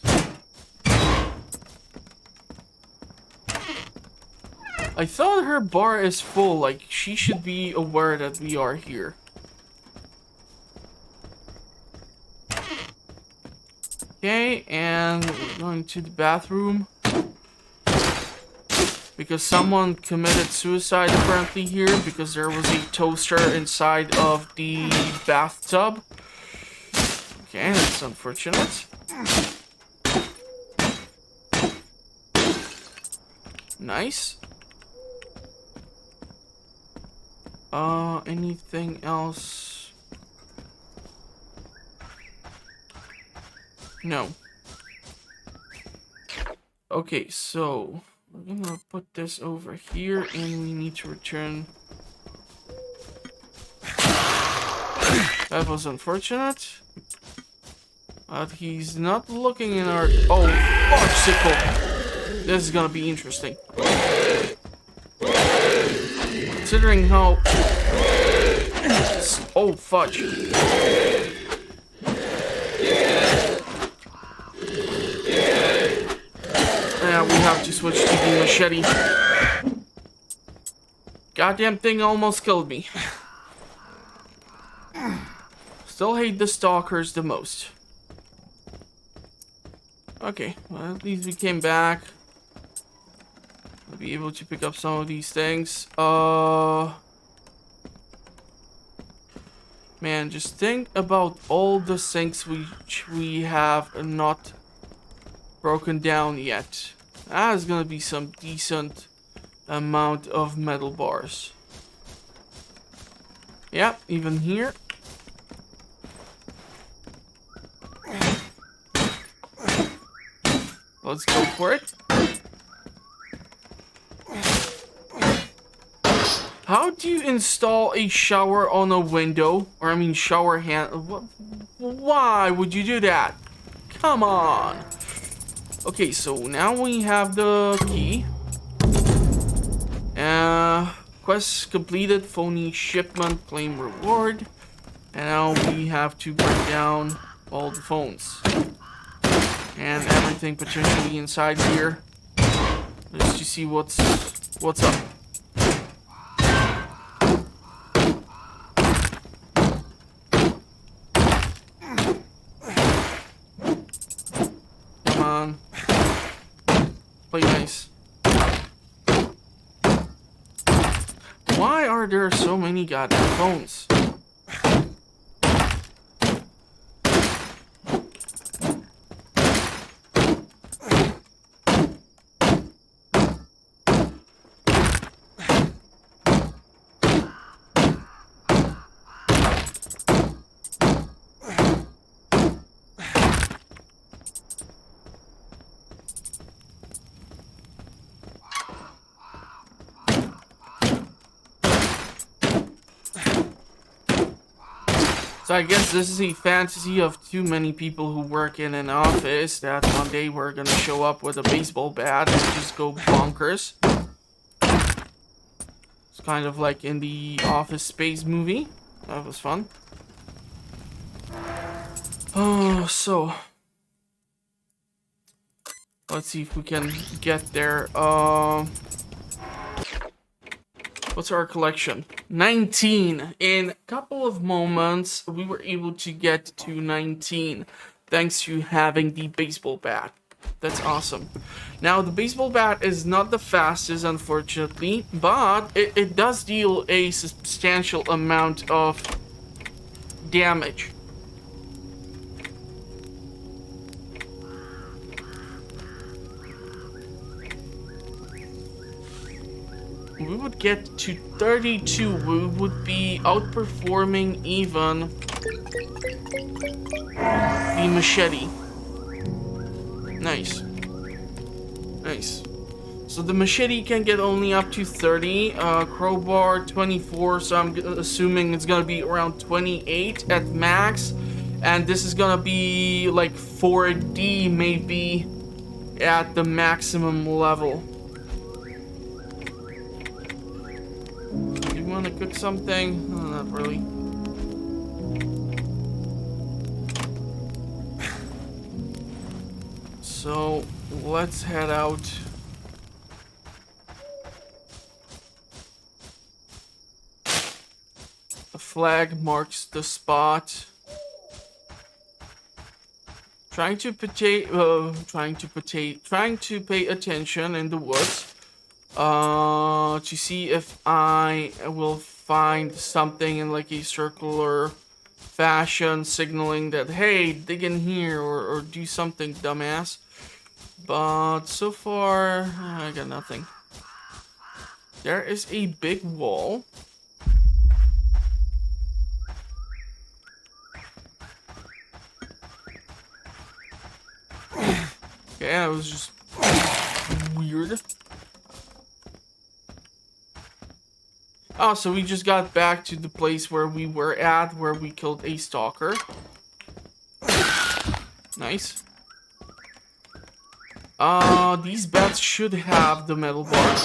I thought her bar is full, like she should be aware that we are here. Okay, and we're going to the bathroom. Because someone committed suicide apparently here, because there was a toaster inside of the bathtub. Okay, that's unfortunate. Nice. Anything else? No. Okay, so we're gonna put this over here, and we need to return That was unfortunate. But he's not looking in our... Oh, fudgesicle. This is gonna be interesting. Considering how... Oh, fudge. Yeah, we have to switch to the machete. Goddamn thing almost killed me. Still hate the stalkers the most. Okay, well, at least we came back. I'll be able to pick up some of these things. Man, just think about all the sinks which we have not broken down yet. That is gonna be some decent amount of metal bars. Yep, even here. Let's go for it. How do you install a shower on a window? Or I mean shower hand... Why would you do that? Come on. Okay, so now we have the key. Quest completed, phony shipment, claim reward. And now we have to break down all the phones. And everything potentially inside here. Just to see what's up. Come on. Play nice. Why are there so many goddamn phones? So I guess this is a fantasy of too many people who work in an office that one day we're gonna show up with a baseball bat and just go bonkers. It's kind of like in the Office Space movie. That was fun. Oh, so let's see if we can get there. What's our collection? 19. In a couple of moments, we were able to get to 19 thanks to having the baseball bat. That's awesome. Now, the baseball bat is not the fastest, unfortunately, but it does deal a substantial amount of damage. We would get to 32. We would be outperforming even the machete. Nice. Nice. So the machete can get only up to 30. Crowbar 24. So I'm assuming it's gonna be around 28 at max. And this is gonna be like 4D maybe at the maximum level. Want to cook something? Oh, not really. So let's head out. A flag marks the spot. Trying to pay attention in the woods. To see if I will find something in like a circular fashion signaling that, hey, dig in here or do something, dumbass. But so far, I got nothing. There is a big wall. Okay, that was just weird. Oh, so we just got back to the place where we were at, where we killed a stalker. Nice. These bats should have the metal bar.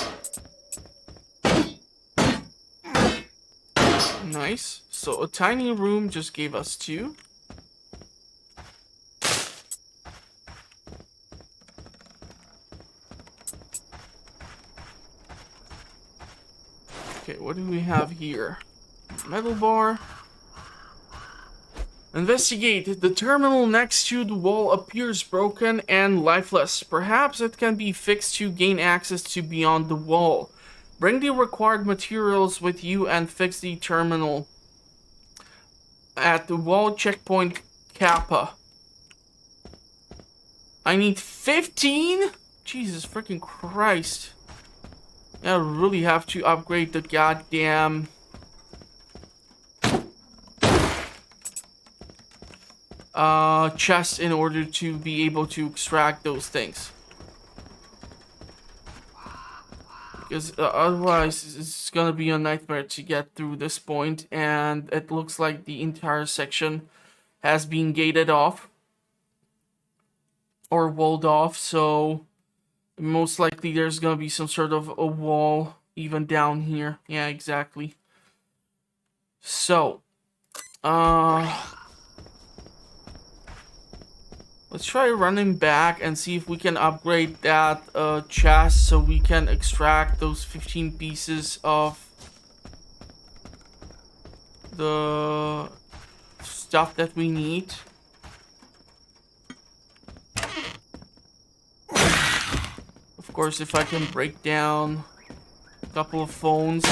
Nice. So a tiny room just gave us 2. Okay, what do we have here? Metal bar. Investigate. The terminal next to the wall appears broken and lifeless. Perhaps it can be fixed to gain access to beyond the wall. Bring the required materials with you and fix the terminal at the wall checkpoint Kappa. I need 15? Jesus freaking Christ. I really have to upgrade the goddamn chest in order to be able to extract those things. Because otherwise it's gonna be a nightmare to get through this point, and it looks like the entire section has been gated off or walled off, so most likely there's gonna be some sort of a wall even down here. Yeah, exactly. So let's try running back and see if we can upgrade that chest so we can extract those 15 pieces of the stuff that we need. Of course, if I can break down a couple of phones,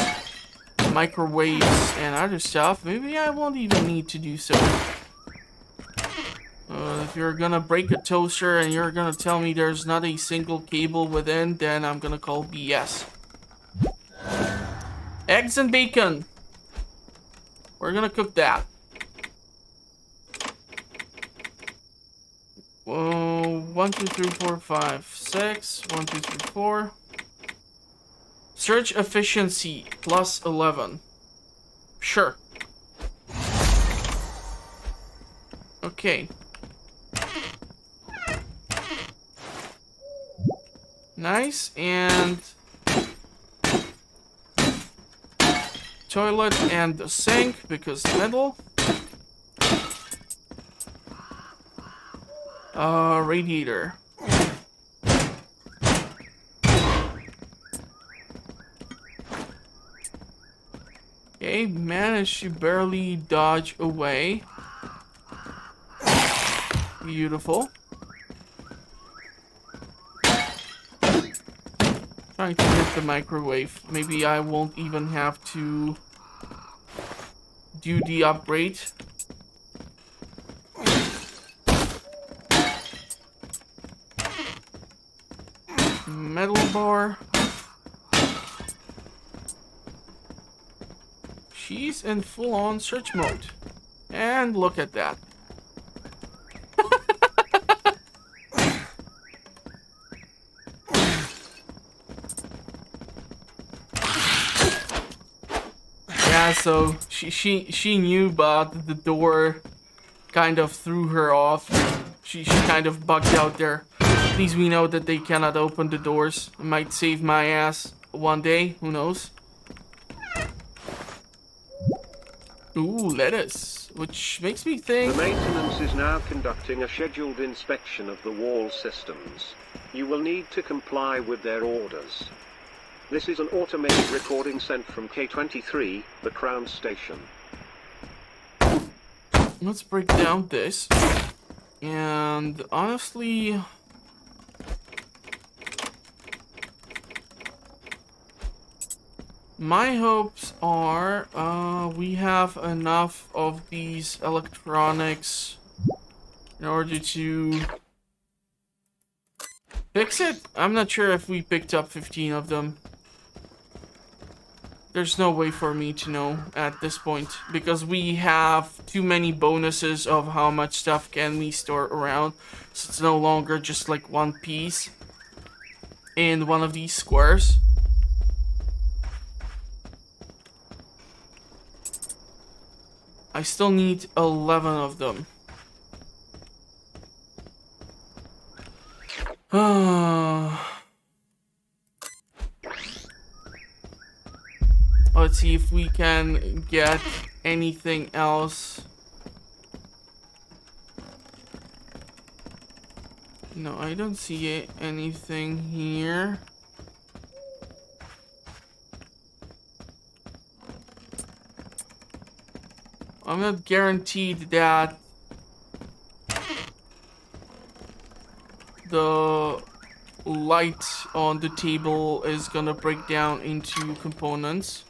microwaves, and other stuff, maybe I won't even need to do so. If you're gonna break a toaster and you're gonna tell me there's not a single cable within, then I'm gonna call BS. Eggs and bacon. We're gonna cook that. Whoa, 1, 2, 3, 4, 5, 6. 1, 2, 3, 4. Search efficiency plus 11. Sure. Okay. Nice, and toilet and the sink because metal. Radiator. Okay, managed to barely dodge away. Beautiful. Trying to hit the microwave. Maybe I won't even have to do the upgrade. Metal bar. She's in full-on search mode. And look at that. Yeah, so she knew, but the door kind of threw her off. She kind of bugged out there. At least we know that they cannot open the doors. It might save my ass one day, who knows? Ooh, lettuce, which makes me think... The maintenance is now conducting a scheduled inspection of the wall systems. You will need to comply with their orders. This is an automated recording sent from K23, the Crown Station. Let's break down this. And honestly... my hopes are we have enough of these electronics in order to fix it. I'm not sure if we picked up 15 of them. There's no way for me to know at this point because we have too many bonuses of how much stuff can we store around. So it's no longer just like one piece in one of these squares. I still need 11 of them. Let's see if we can get anything else. No, I don't see anything here. I'm not guaranteed that the light on the table is gonna break down into components.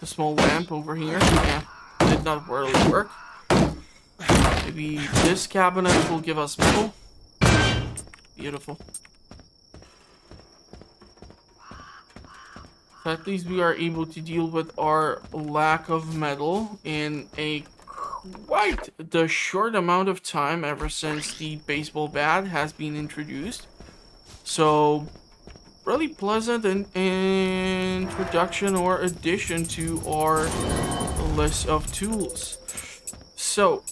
The small lamp over here, yeah, did not really work. Maybe this cabinet will give us metal. Beautiful. So at least we are able to deal with our lack of metal in a quite the short amount of time ever since the baseball bat has been introduced. So really pleasant introduction or addition to our list of tools. So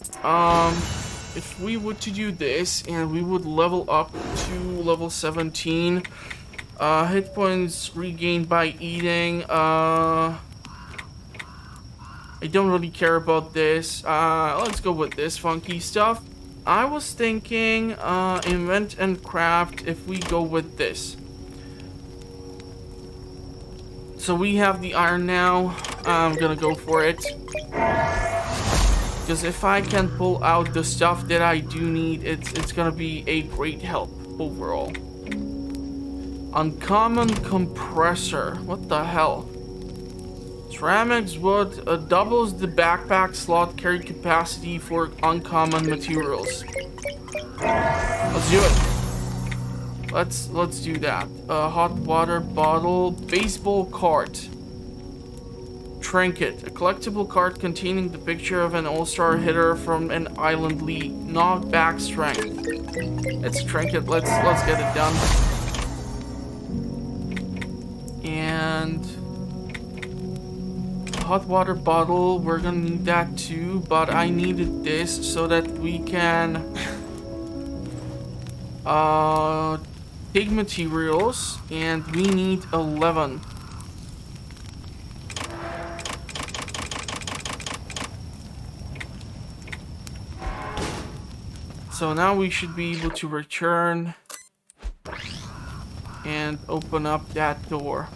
if we were to do this and we would level up to level 17, hit points regained by eating, I don't really care about this. Let's go with this funky stuff. I was thinking invent and craft if we go with this. So we have the iron now. I'm gonna go for it. Because if I can pull out the stuff that I do need, it's gonna be a great help overall. Uncommon compressor. What the hell? Ceramics wood doubles the backpack slot carry capacity for uncommon materials. Let's do it. Let's do that. Hot water bottle, baseball cart, trinket, a collectible card containing the picture of an all-star hitter from an island league. Knockback strength. It's a trinket. Let's get it done. And hot water bottle, we're gonna need that too, but I needed this so that we can take materials, and we need 11. So now we should be able to return and open up that door.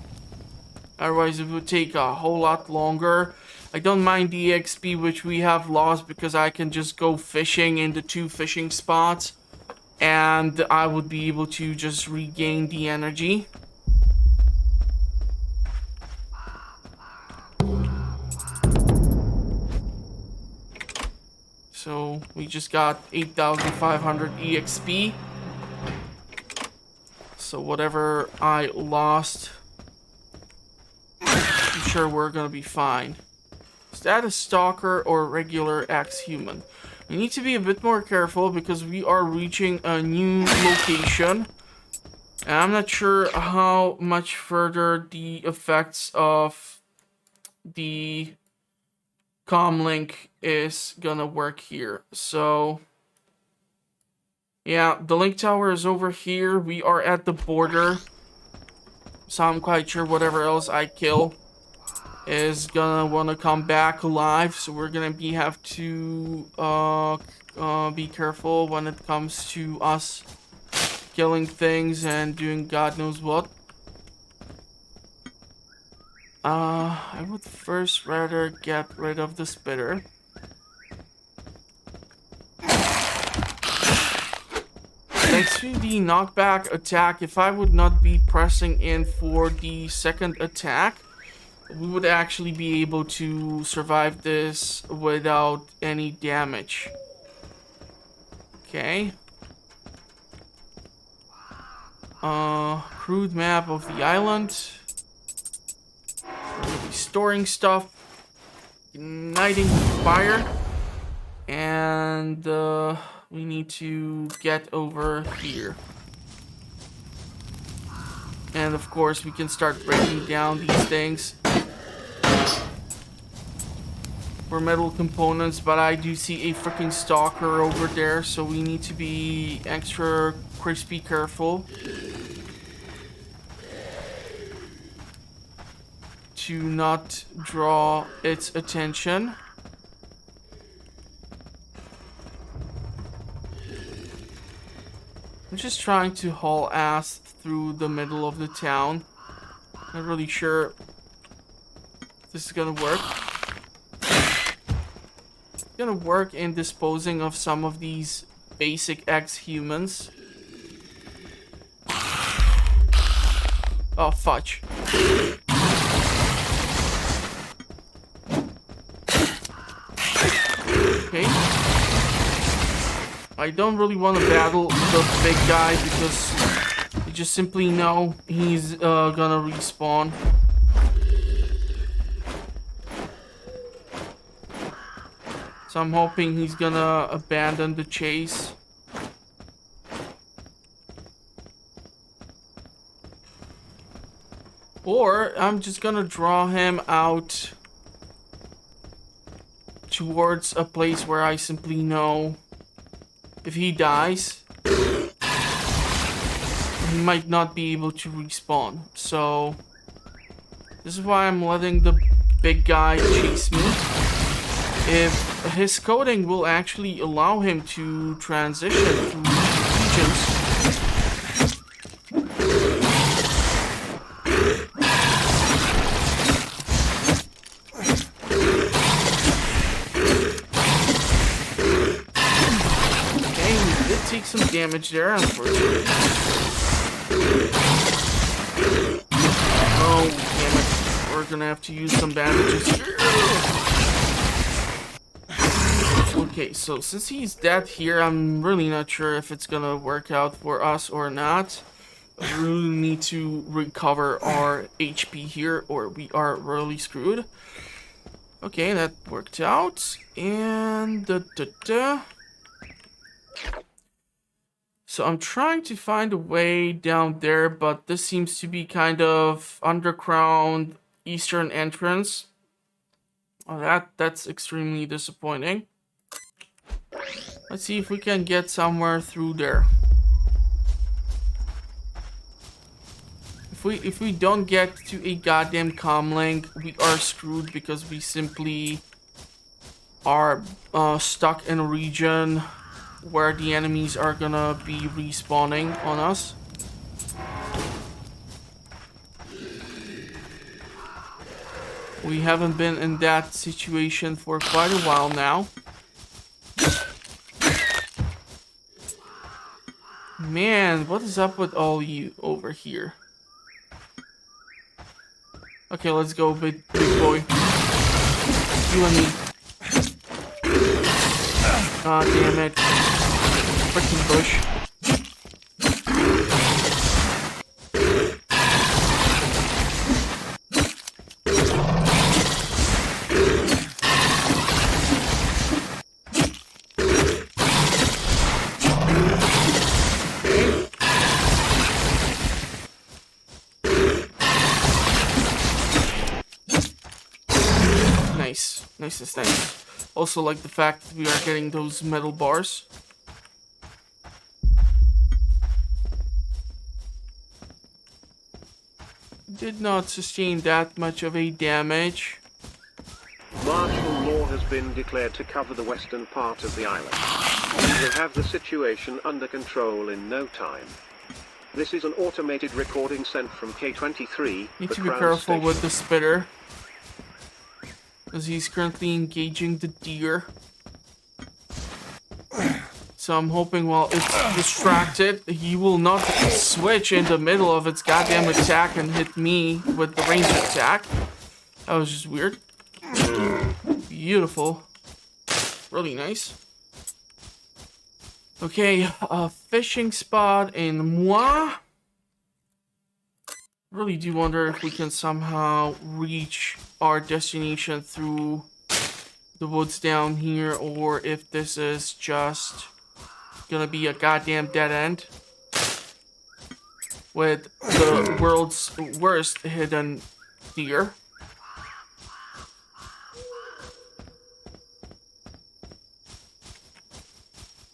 Otherwise it would take a whole lot longer. I don't mind the XP which we have lost because I can just go fishing in the 2 fishing spots and I would be able to just regain the energy. So we just got 8,500 EXP. So whatever I lost, I'm sure we're gonna be fine. Is that a stalker or regular ex-human? We need to be a bit more careful because we are reaching a new location. And I'm not sure how much further the effects of the comlink is gonna work here. So yeah, the link tower is over here. We are at the border. So I'm quite sure whatever else I kill is gonna wanna come back alive. So we're gonna have to be careful when it comes to us killing things and doing God knows what. I would first rather get rid of the spitter. Thanks to the knockback attack, if I would not be pressing in for the second attack, we would actually be able to survive this without any damage. Okay. Crude map of the island. We're gonna be storing stuff, igniting fire, and we need to get over here. And of course we can start breaking down these things. for metal components, but I do see a freaking stalker over there, so we need to be extra crispy careful to not draw its attention. I'm just trying to haul ass through the middle of the town. Not really sure if this is gonna work. It's gonna work in disposing of some of these basic ex-humans. Oh, fudge. Okay. I don't really want to battle the big guy because you just simply know he's gonna respawn. So I'm hoping he's gonna abandon the chase. Or I'm just gonna draw him out towards a place where I simply know if he dies, he might not be able to respawn. So this is why I'm letting the big guy chase me. If his coding will actually allow him to transition through regions, some damage there, unfortunately. Oh, damn it. We're gonna have to use some bandages here. Okay, so since he's dead here, I'm really not sure if it's gonna work out for us or not. We really need to recover our HP here, or we are really screwed. Okay, that worked out. And so I'm trying to find a way down there, but this seems to be kind of underground eastern entrance. Oh, that's extremely disappointing. Let's see if we can get somewhere through there. If we don't get to a goddamn comlink, we are screwed because we simply are stuck in a region where the enemies are gonna be respawning on us. We haven't been in that situation for quite a while now. Man, what is up with all you over here? Okay, let's go, big boy. You and me. Ah, damn it. Freaking bush. Nice. Also like the fact that we are getting those metal bars. Did not sustain that much of a damage. Martial law has been declared to cover the western part of the island. We'll have the situation under control in no time. This is an automated recording sent from K23. Need to be careful with the spitter, as he's currently engaging the deer. So I'm hoping while it's distracted, he will not switch in the middle of its goddamn attack and hit me with the ranged attack. That was just weird. Beautiful. Really nice. Okay, a fishing spot in Moi. Really do wonder if we can somehow reach our destination through the woods down here, or if this is just gonna be a goddamn dead end with the world's worst hidden deer.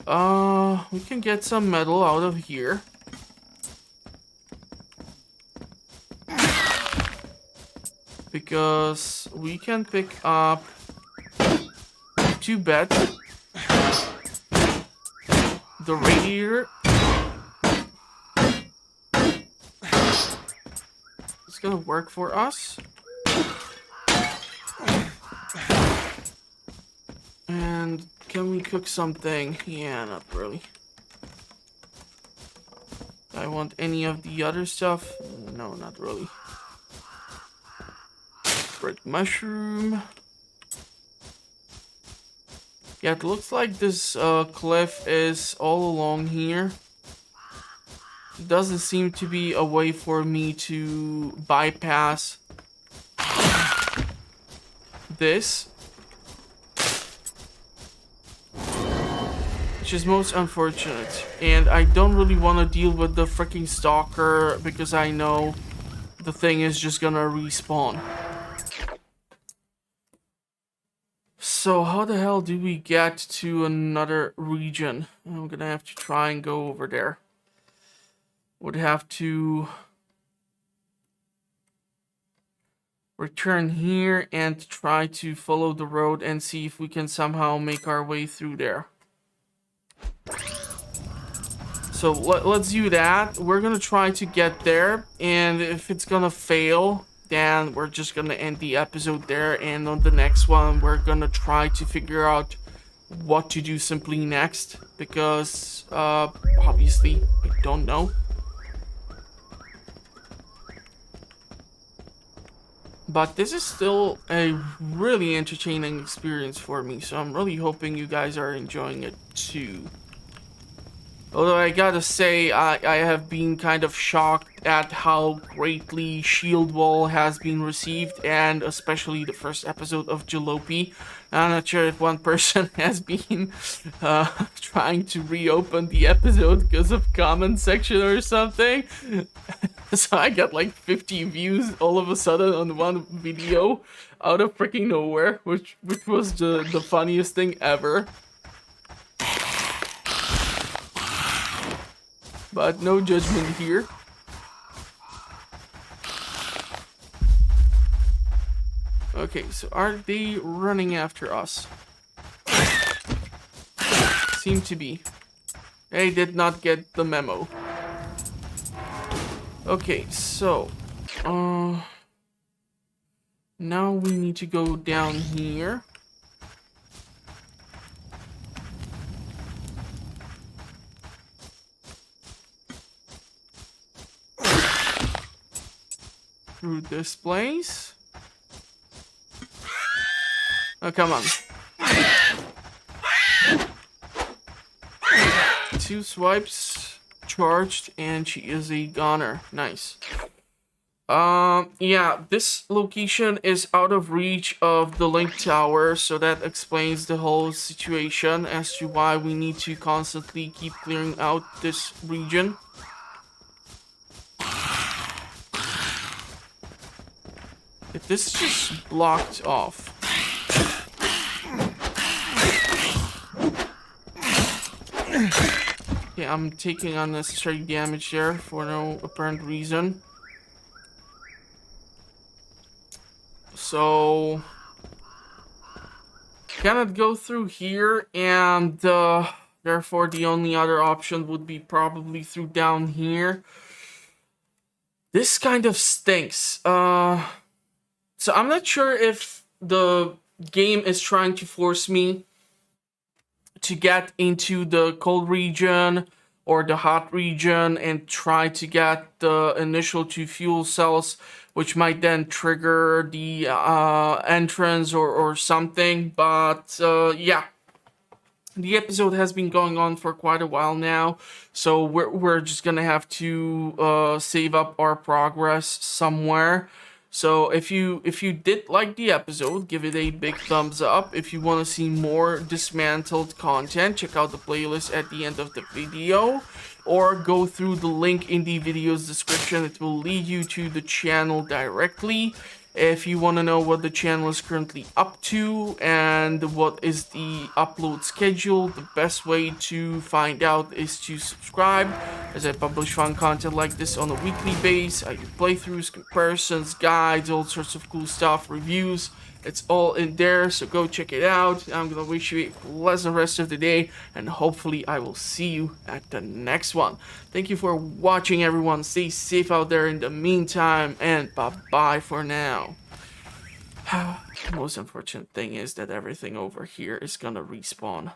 We can get some metal out of here. Because we can pick up 2 beds. The radiator. It's gonna work for us. And can we cook something? Yeah, not really. I want any of the other stuff? No, not really. Red mushroom. Yeah, it looks like this cliff is all along here. It doesn't seem to be a way for me to bypass this. Which is most unfortunate. And I don't really want to deal with the freaking stalker because I know the thing is just gonna respawn. So how the hell do we get to another region? I'm gonna have to try and go over there. Would have to return here and try to follow the road and see if we can somehow make our way through there. So let's do that. We're gonna try to get there, and if it's gonna fail, then we're just gonna end the episode there, and on the next one we're gonna try to figure out what to do simply next, because obviously I don't know. But this is still a really entertaining experience for me, so I'm really hoping you guys are enjoying it too. Although I gotta say, I have been kind of shocked at how greatly Shield Wall has been received, and especially the first episode of Jalopy. I'm not sure if one person has been trying to reopen the episode because of comment section or something. So I got like 50 views all of a sudden on one video out of freaking nowhere, which was the funniest thing ever. But no judgment here. Okay, so are they running after us? Seem to be. They did not get the memo. Okay, so now we need to go down here. Through this place. Oh, come on. 2 swipes charged, and she is a goner. Nice. Yeah, this location is out of reach of the Link Tower, so that explains the whole situation as to why we need to constantly keep clearing out this region. If this is just blocked off. Yeah, I'm taking unnecessary damage there for no apparent reason. So cannot go through here, and therefore the only other option would be probably through down here. This kind of stinks. So I'm not sure if the game is trying to force me to get into the cold region or the hot region and try to get the initial 2 fuel cells, which might then trigger the entrance or something. But yeah, the episode has been going on for quite a while now, so we're just gonna have to save up our progress somewhere. So if you did like the episode, give it a big thumbs up. If you want to see more Dysmantled content, check out the playlist at the end of the video, or go through the link in the video's description. It will lead you to the channel directly. If you want to know what the channel is currently up to and what is the upload schedule, the best way to find out is to subscribe, as I publish fun content like this on a weekly basis. I do playthroughs, comparisons, guides, all sorts of cool stuff, reviews. It's all in there, so go check it out. I'm gonna wish you a pleasant rest of the day, and hopefully I will see you at the next one. Thank you for watching, everyone. Stay safe out there in the meantime, and bye-bye for now. The most unfortunate thing is that everything over here is gonna respawn.